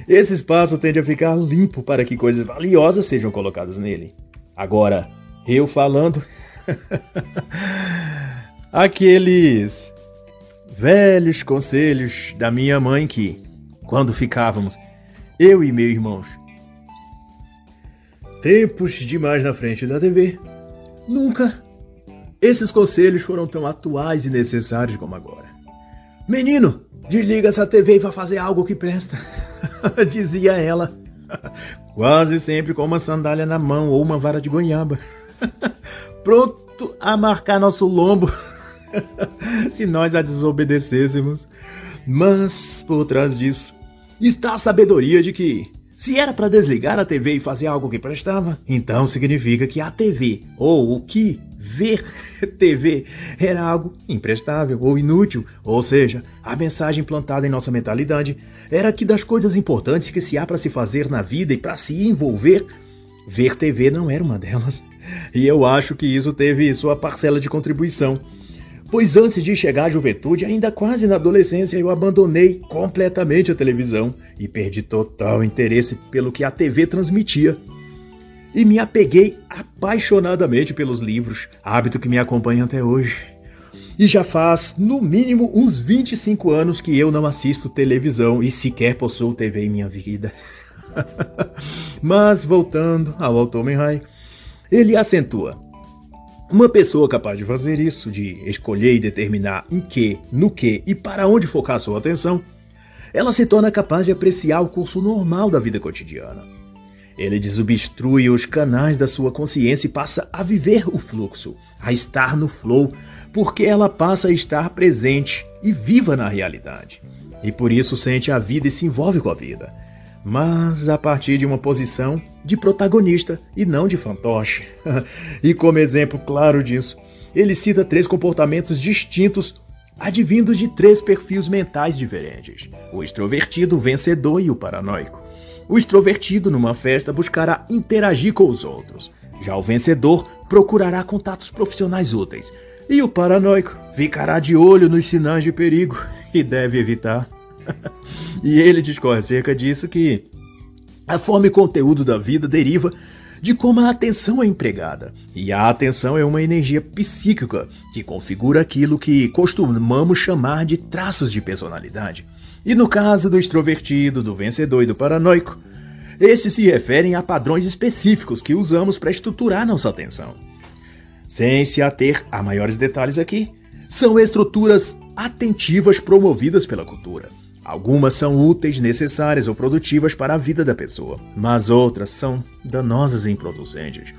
esse espaço tende a ficar limpo para que coisas valiosas sejam colocadas nele. Agora, eu falando, aqueles velhos conselhos da minha mãe que, quando ficávamos, eu e meus irmãos, tempos demais na frente da TV, nunca esses conselhos foram tão atuais e necessários como agora. Menino, desliga essa TV e vá fazer algo que presta, dizia ela, quase sempre com uma sandália na mão ou uma vara de goiaba, pronto a marcar nosso lombo se nós a desobedecêssemos. Mas, por trás disso, está a sabedoria de que, se era para desligar a TV e fazer algo que prestava, então significa que a TV, ou o que ver TV, era algo imprestável ou inútil. Ou seja, a mensagem plantada em nossa mentalidade era que das coisas importantes que se há para se fazer na vida e para se envolver, ver TV não era uma delas. E eu acho que isso teve sua parcela de contribuição. Pois antes de chegar à juventude, ainda quase na adolescência, eu abandonei completamente a televisão e perdi total interesse pelo que a TV transmitia. E me apeguei apaixonadamente pelos livros, hábito que me acompanha até hoje. E já faz, no mínimo, uns 25 anos que eu não assisto televisão e sequer possuo TV em minha vida. Mas, voltando ao autor Mihai, ele acentua: uma pessoa capaz de fazer isso, de escolher e determinar em que, no que e para onde focar sua atenção, ela se torna capaz de apreciar o curso normal da vida cotidiana. Ele desobstrui os canais da sua consciência e passa a viver o fluxo, a estar no flow, porque ela passa a estar presente e viva na realidade. E por isso sente a vida e se envolve com a vida, mas a partir de uma posição de protagonista e não de fantoche. E como exemplo claro disso, ele cita 3 comportamentos distintos advindos de 3 perfis mentais diferentes: o extrovertido, o vencedor e o paranoico. O extrovertido, numa festa, buscará interagir com os outros. Já o vencedor procurará contatos profissionais úteis. E o paranoico ficará de olho nos sinais de perigo e deve evitar. E ele discorre acerca disso que a forma e conteúdo da vida deriva de como a atenção é empregada. E a atenção é uma energia psíquica que configura aquilo que costumamos chamar de traços de personalidade. E no caso do extrovertido, do vencedor e do paranoico, esses se referem a padrões específicos que usamos para estruturar nossa atenção. Sem se ater a maiores detalhes aqui, são estruturas atentivas promovidas pela cultura. Algumas são úteis, necessárias ou produtivas para a vida da pessoa, mas outras são danosas e improducentes.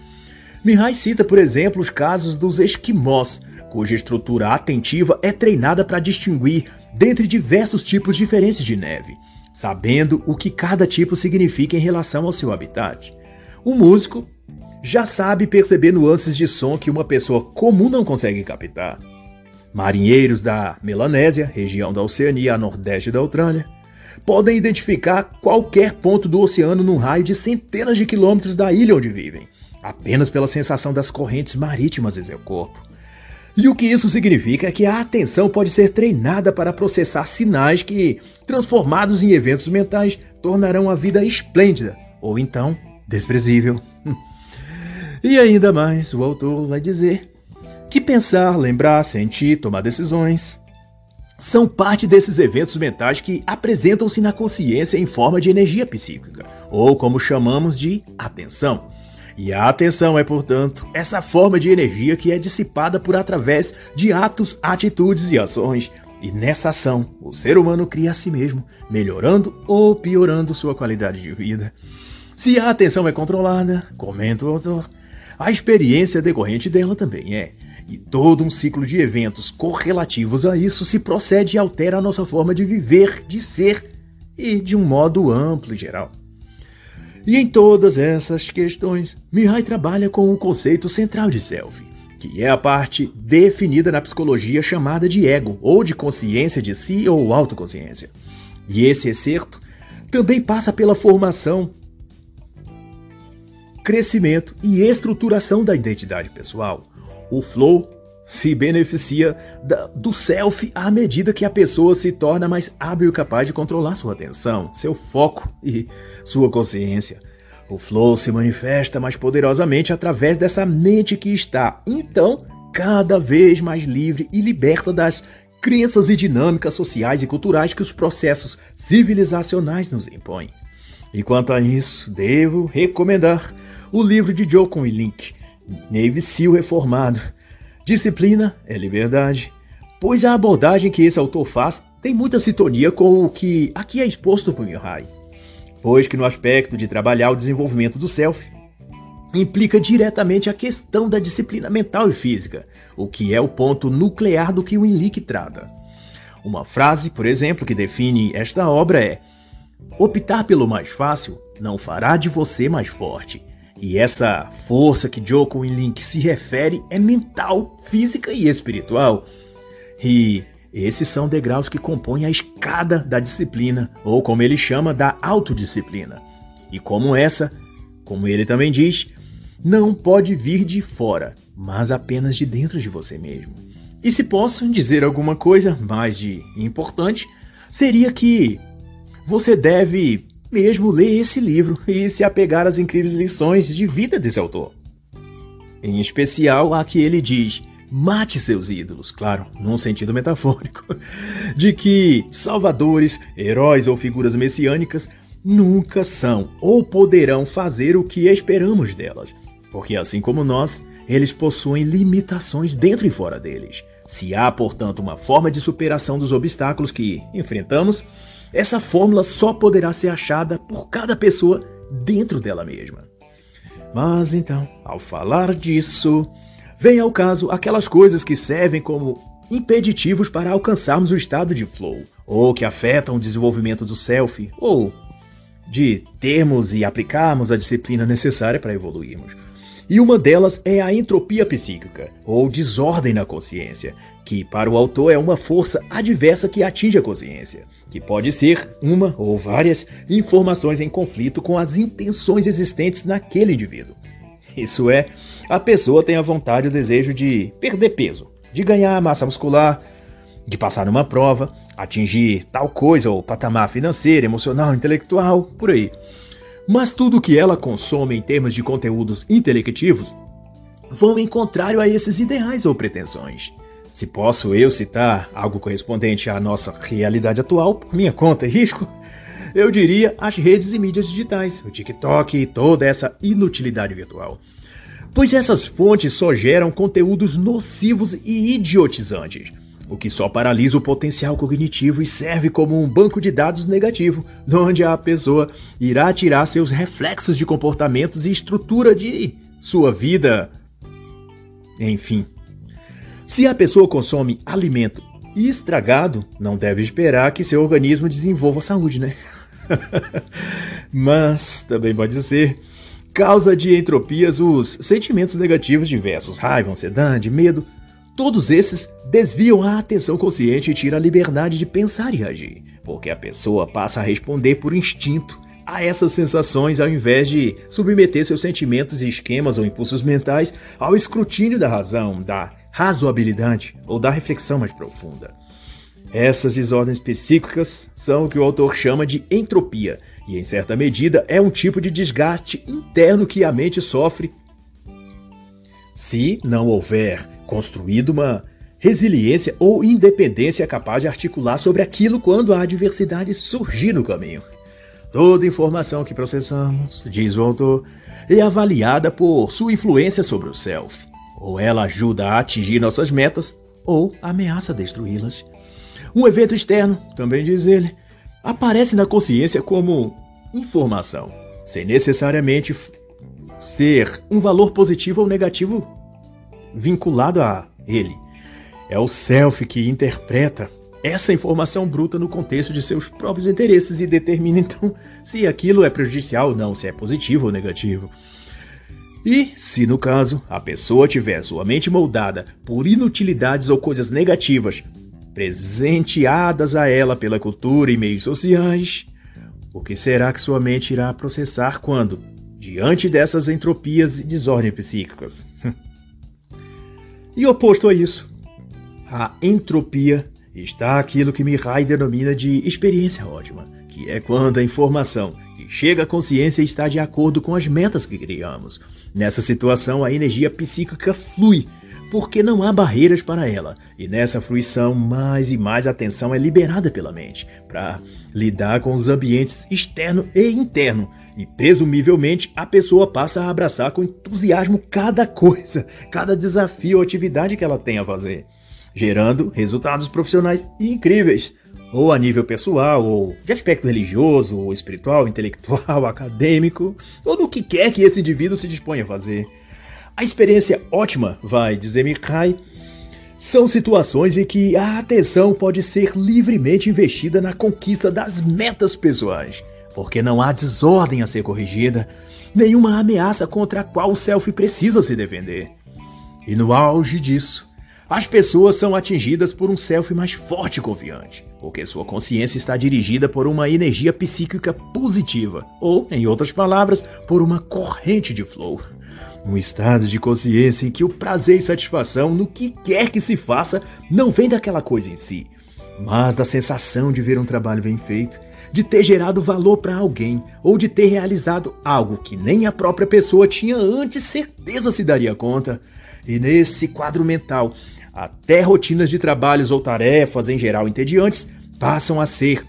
Mihai cita, por exemplo, os casos dos esquimós, cuja estrutura atentiva é treinada para distinguir dentre diversos tipos diferentes de neve, sabendo o que cada tipo significa em relação ao seu habitat. O músico já sabe perceber nuances de som que uma pessoa comum não consegue captar. Marinheiros da Melanésia, região da Oceania a nordeste da Austrália, podem identificar qualquer ponto do oceano num raio de centenas de quilômetros da ilha onde vivem, apenas pela sensação das correntes marítimas em seu corpo. E o que isso significa é que a atenção pode ser treinada para processar sinais que, transformados em eventos mentais, tornarão a vida esplêndida, ou então desprezível. E ainda mais, o autor vai dizer que pensar, lembrar, sentir, tomar decisões são parte desses eventos mentais que apresentam-se na consciência em forma de energia psíquica, ou como chamamos de atenção. E a atenção é, portanto, essa forma de energia que é dissipada por através de atos, atitudes e ações. E nessa ação, o ser humano cria a si mesmo, melhorando ou piorando sua qualidade de vida. Se a atenção é controlada, comenta o autor, a experiência decorrente dela também é. E todo um ciclo de eventos correlativos a isso se procede e altera a nossa forma de viver, de ser e de um modo amplo e geral. E em todas essas questões, Mihai trabalha com o conceito central de self, que é a parte definida na psicologia chamada de ego, ou de consciência de si ou autoconsciência. E esse excerto também passa pela formação, crescimento e estruturação da identidade pessoal. O flow se beneficia do self à medida que a pessoa se torna mais hábil e capaz de controlar sua atenção, seu foco e sua consciência. O flow se manifesta mais poderosamente através dessa mente que está, então, cada vez mais livre e liberta das crenças e dinâmicas sociais e culturais que os processos civilizacionais nos impõem. E quanto a isso, devo recomendar o livro de Jocko Willink, Navy SEAL reformado. Disciplina é liberdade, pois a abordagem que esse autor faz tem muita sintonia com o que aqui é exposto por Mihai, pois que no aspecto de trabalhar o desenvolvimento do self, implica diretamente a questão da disciplina mental e física, o que é o ponto nuclear do que o Willink trata. Uma frase, por exemplo, que define esta obra é: optar pelo mais fácil não fará de você mais forte. E essa força que Jocko Willink se refere é mental, física e espiritual. E esses são degraus que compõem a escada da disciplina, ou como ele chama, da autodisciplina. E como ele também diz, não pode vir de fora, mas apenas de dentro de você mesmo. E se posso dizer alguma coisa mais de importante, seria que você deve mesmo ler esse livro e se apegar às incríveis lições de vida desse autor. Em especial a que ele diz: mate seus ídolos, claro, num sentido metafórico, de que salvadores, heróis ou figuras messiânicas nunca são ou poderão fazer o que esperamos delas, porque assim como nós, eles possuem limitações dentro e fora deles. Se há, portanto, uma forma de superação dos obstáculos que enfrentamos, essa fórmula só poderá ser achada por cada pessoa dentro dela mesma. Mas então, ao falar disso, vem ao caso aquelas coisas que servem como impeditivos para alcançarmos o estado de flow, ou que afetam o desenvolvimento do self, ou de termos e aplicarmos a disciplina necessária para evoluirmos. E uma delas é a entropia psíquica, ou desordem na consciência, que para o autor é uma força adversa que atinge a consciência, que pode ser uma ou várias informações em conflito com as intenções existentes naquele indivíduo. Isso é, a pessoa tem a vontade e o desejo de perder peso, de ganhar massa muscular, de passar numa prova, atingir tal coisa ou patamar financeiro, emocional, intelectual, por aí. Mas tudo o que ela consome em termos de conteúdos intelectivos vão em contrário a esses ideais ou pretensões. Se posso eu citar algo correspondente à nossa realidade atual, por minha conta e risco, eu diria as redes e mídias digitais, o TikTok e toda essa inutilidade virtual. pois essas fontes só geram conteúdos nocivos e idiotizantes, o que só paralisa o potencial cognitivo e serve como um banco de dados negativo, onde a pessoa irá tirar seus reflexos de comportamentos e estrutura de sua vida. Enfim, se a pessoa consome alimento estragado, não deve esperar que seu organismo desenvolva saúde, né? Mas também pode ser causa de entropias os sentimentos negativos diversos, raiva, ansiedade, medo. Todos esses desviam a atenção consciente e tiram a liberdade de pensar e agir, porque a pessoa passa a responder por instinto a essas sensações ao invés de submeter seus sentimentos e esquemas ou impulsos mentais ao escrutínio da razão, da razoabilidade ou da reflexão mais profunda. Essas desordens psíquicas são o que o autor chama de entropia, e em certa medida é um tipo de desgaste interno que a mente sofre se não houver construído uma resiliência ou independência capaz de articular sobre aquilo quando a adversidade surgir no caminho. Toda informação que processamos, diz o autor, é avaliada por sua influência sobre o self. Ou ela ajuda a atingir nossas metas, ou ameaça destruí-las. Um evento externo, também diz ele, aparece na consciência como informação, sem necessariamente ser um valor positivo ou negativo vinculado a ele. É o self que interpreta essa informação bruta no contexto de seus próprios interesses e determina então se aquilo é prejudicial ou não, se é positivo ou negativo. E se, no caso, a pessoa tiver sua mente moldada por inutilidades ou coisas negativas presenteadas a ela pela cultura e meios sociais, o que será que sua mente irá processar quando, diante dessas entropias e desordens psíquicas? E oposto a isso, a entropia está aquilo que Mihai denomina de experiência ótima, que é quando a informação que chega à consciência está de acordo com as metas que criamos. Nessa situação, a energia psíquica flui, porque não há barreiras para ela, e nessa fruição mais e mais atenção é liberada pela mente, para lidar com os ambientes externo e interno, e presumivelmente a pessoa passa a abraçar com entusiasmo cada coisa, cada desafio ou atividade que ela tem a fazer, gerando resultados profissionais incríveis, ou a nível pessoal, ou de aspecto religioso, ou espiritual, intelectual, acadêmico, ou do que quer que esse indivíduo se disponha a fazer. A experiência ótima, vai dizer Mihai, são situações em que a atenção pode ser livremente investida na conquista das metas pessoais, porque não há desordem a ser corrigida, nenhuma ameaça contra a qual o self precisa se defender. E no auge disso, as pessoas são atingidas por um self mais forte e confiante, porque sua consciência está dirigida por uma energia psíquica positiva, ou, em outras palavras, por uma corrente de flow. Um estado de consciência em que o prazer e satisfação no que quer que se faça não vem daquela coisa em si, mas da sensação de ver um trabalho bem feito, de ter gerado valor para alguém ou de ter realizado algo que nem a própria pessoa tinha antes certeza se daria conta. E nesse quadro mental, até rotinas de trabalhos ou tarefas em geral entediantes passam a ser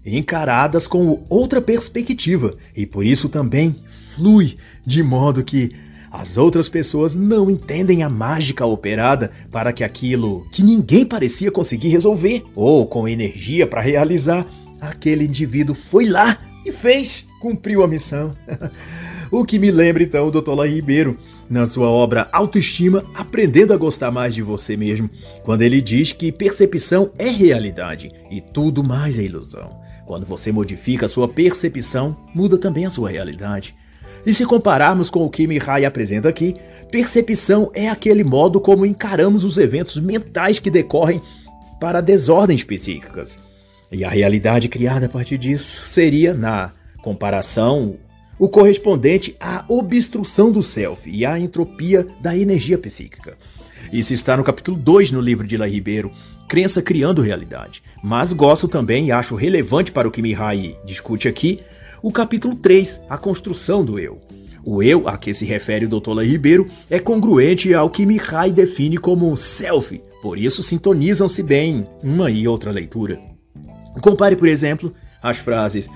encaradas com outra perspectiva e por isso também flui, de modo que as outras pessoas não entendem a mágica operada para que aquilo que ninguém parecia conseguir resolver ou com energia para realizar, aquele indivíduo foi lá e fez, cumpriu a missão. O que me lembra então o Dr. Laí Ribeiro, na sua obra Autoestima, Aprendendo a Gostar Mais de Você Mesmo, quando ele diz que percepção é realidade e tudo mais é ilusão. Quando você modifica a sua percepção, muda também a sua realidade. E se compararmos com o que Mihai apresenta aqui, percepção é aquele modo como encaramos os eventos mentais que decorrem para desordens psíquicas. E a realidade criada a partir disso seria, na comparação, o correspondente à obstrução do self e à entropia da energia psíquica. Isso está no capítulo 2 no livro de Laí Ribeiro, Crença Criando Realidade. Mas gosto também e acho relevante para o que Mihai discute aqui, o capítulo 3, a construção do eu. O eu a que se refere o Dr. Laí Ribeiro é congruente ao que Mihai define como self, por isso sintonizam-se bem uma e outra leitura. Compare, por exemplo, as frases: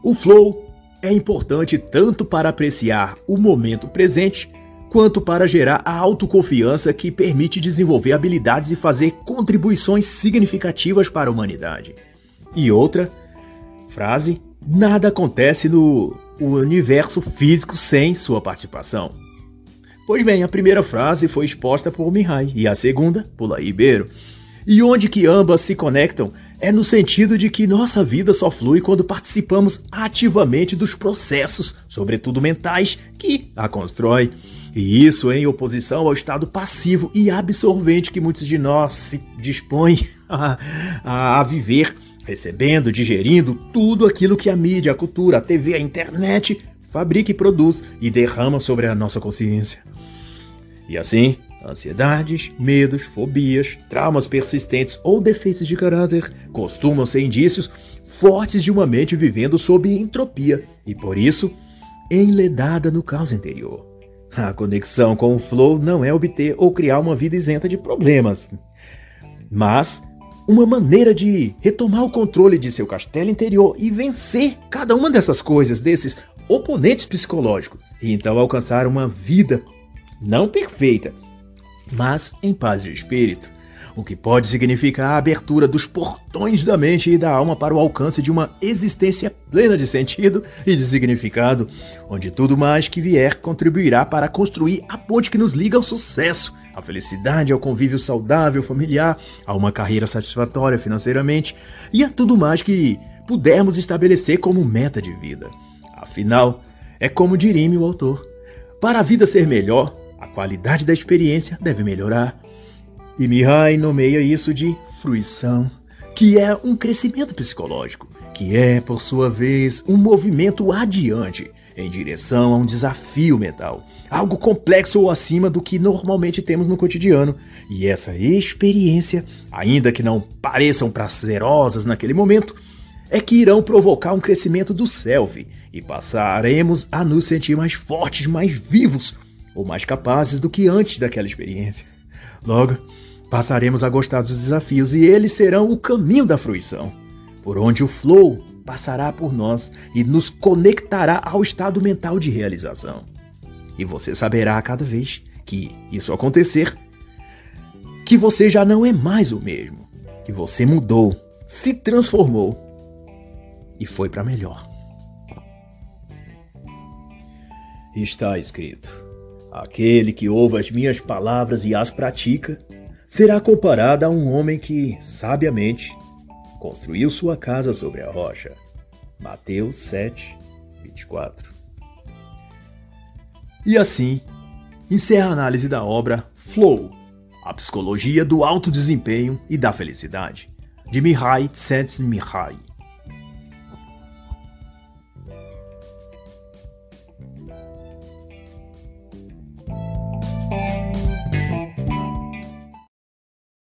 o flow é importante tanto para apreciar o momento presente, quanto para gerar a autoconfiança que permite desenvolver habilidades e fazer contribuições significativas para a humanidade. E outra frase: nada acontece no universo físico sem sua participação. Pois bem, a primeira frase foi exposta por Mihai e a segunda por Laí Ribeiro. E onde que ambas se conectam é no sentido de que nossa vida só flui quando participamos ativamente dos processos, sobretudo mentais, que a constrói. E isso em oposição ao estado passivo e absorvente que muitos de nós se dispõem a viver, recebendo, digerindo tudo aquilo que a mídia, a cultura, a TV, a internet fabrica e produz e derrama sobre a nossa consciência. E assim, ansiedades, medos, fobias, traumas persistentes ou defeitos de caráter costumam ser indícios fortes de uma mente vivendo sob entropia e, por isso, enledada no caos interior. A conexão com o flow não é obter ou criar uma vida isenta de problemas, mas uma maneira de retomar o controle de seu castelo interior e vencer cada uma dessas coisas, desses oponentes psicológicos, e então alcançar uma vida não perfeita, mas em paz de espírito, o que pode significar a abertura dos portões da mente e da alma para o alcance de uma existência plena de sentido e de significado, onde tudo mais que vier contribuirá para construir a ponte que nos liga ao sucesso, à felicidade, ao convívio saudável familiar, a uma carreira satisfatória financeiramente e a tudo mais que pudermos estabelecer como meta de vida. Afinal, é como diria o autor: para a vida ser melhor, a qualidade da experiência deve melhorar. E Mihai nomeia isso de fruição, que é um crescimento psicológico, que é, por sua vez, um movimento adiante, em direção a um desafio mental, algo complexo ou acima do que normalmente temos no cotidiano. E essa experiência, ainda que não pareçam prazerosas naquele momento, é que irão provocar um crescimento do self, e passaremos a nos sentir mais fortes, mais vivos, ou mais capazes do que antes daquela experiência. Logo, passaremos a gostar dos desafios e eles serão o caminho da fruição, por onde o flow passará por nós e nos conectará ao estado mental de realização. E você saberá a cada vez que isso acontecer, que você já não é mais o mesmo, que você mudou, se transformou e foi para melhor. Está escrito: aquele que ouve as minhas palavras e as pratica, será comparado a um homem que, sabiamente, construiu sua casa sobre a rocha. Mateus 7, 24. E assim, encerra a análise da obra Flow, a psicologia do alto desempenho e da felicidade, de Mihai Csikszentmihalyi.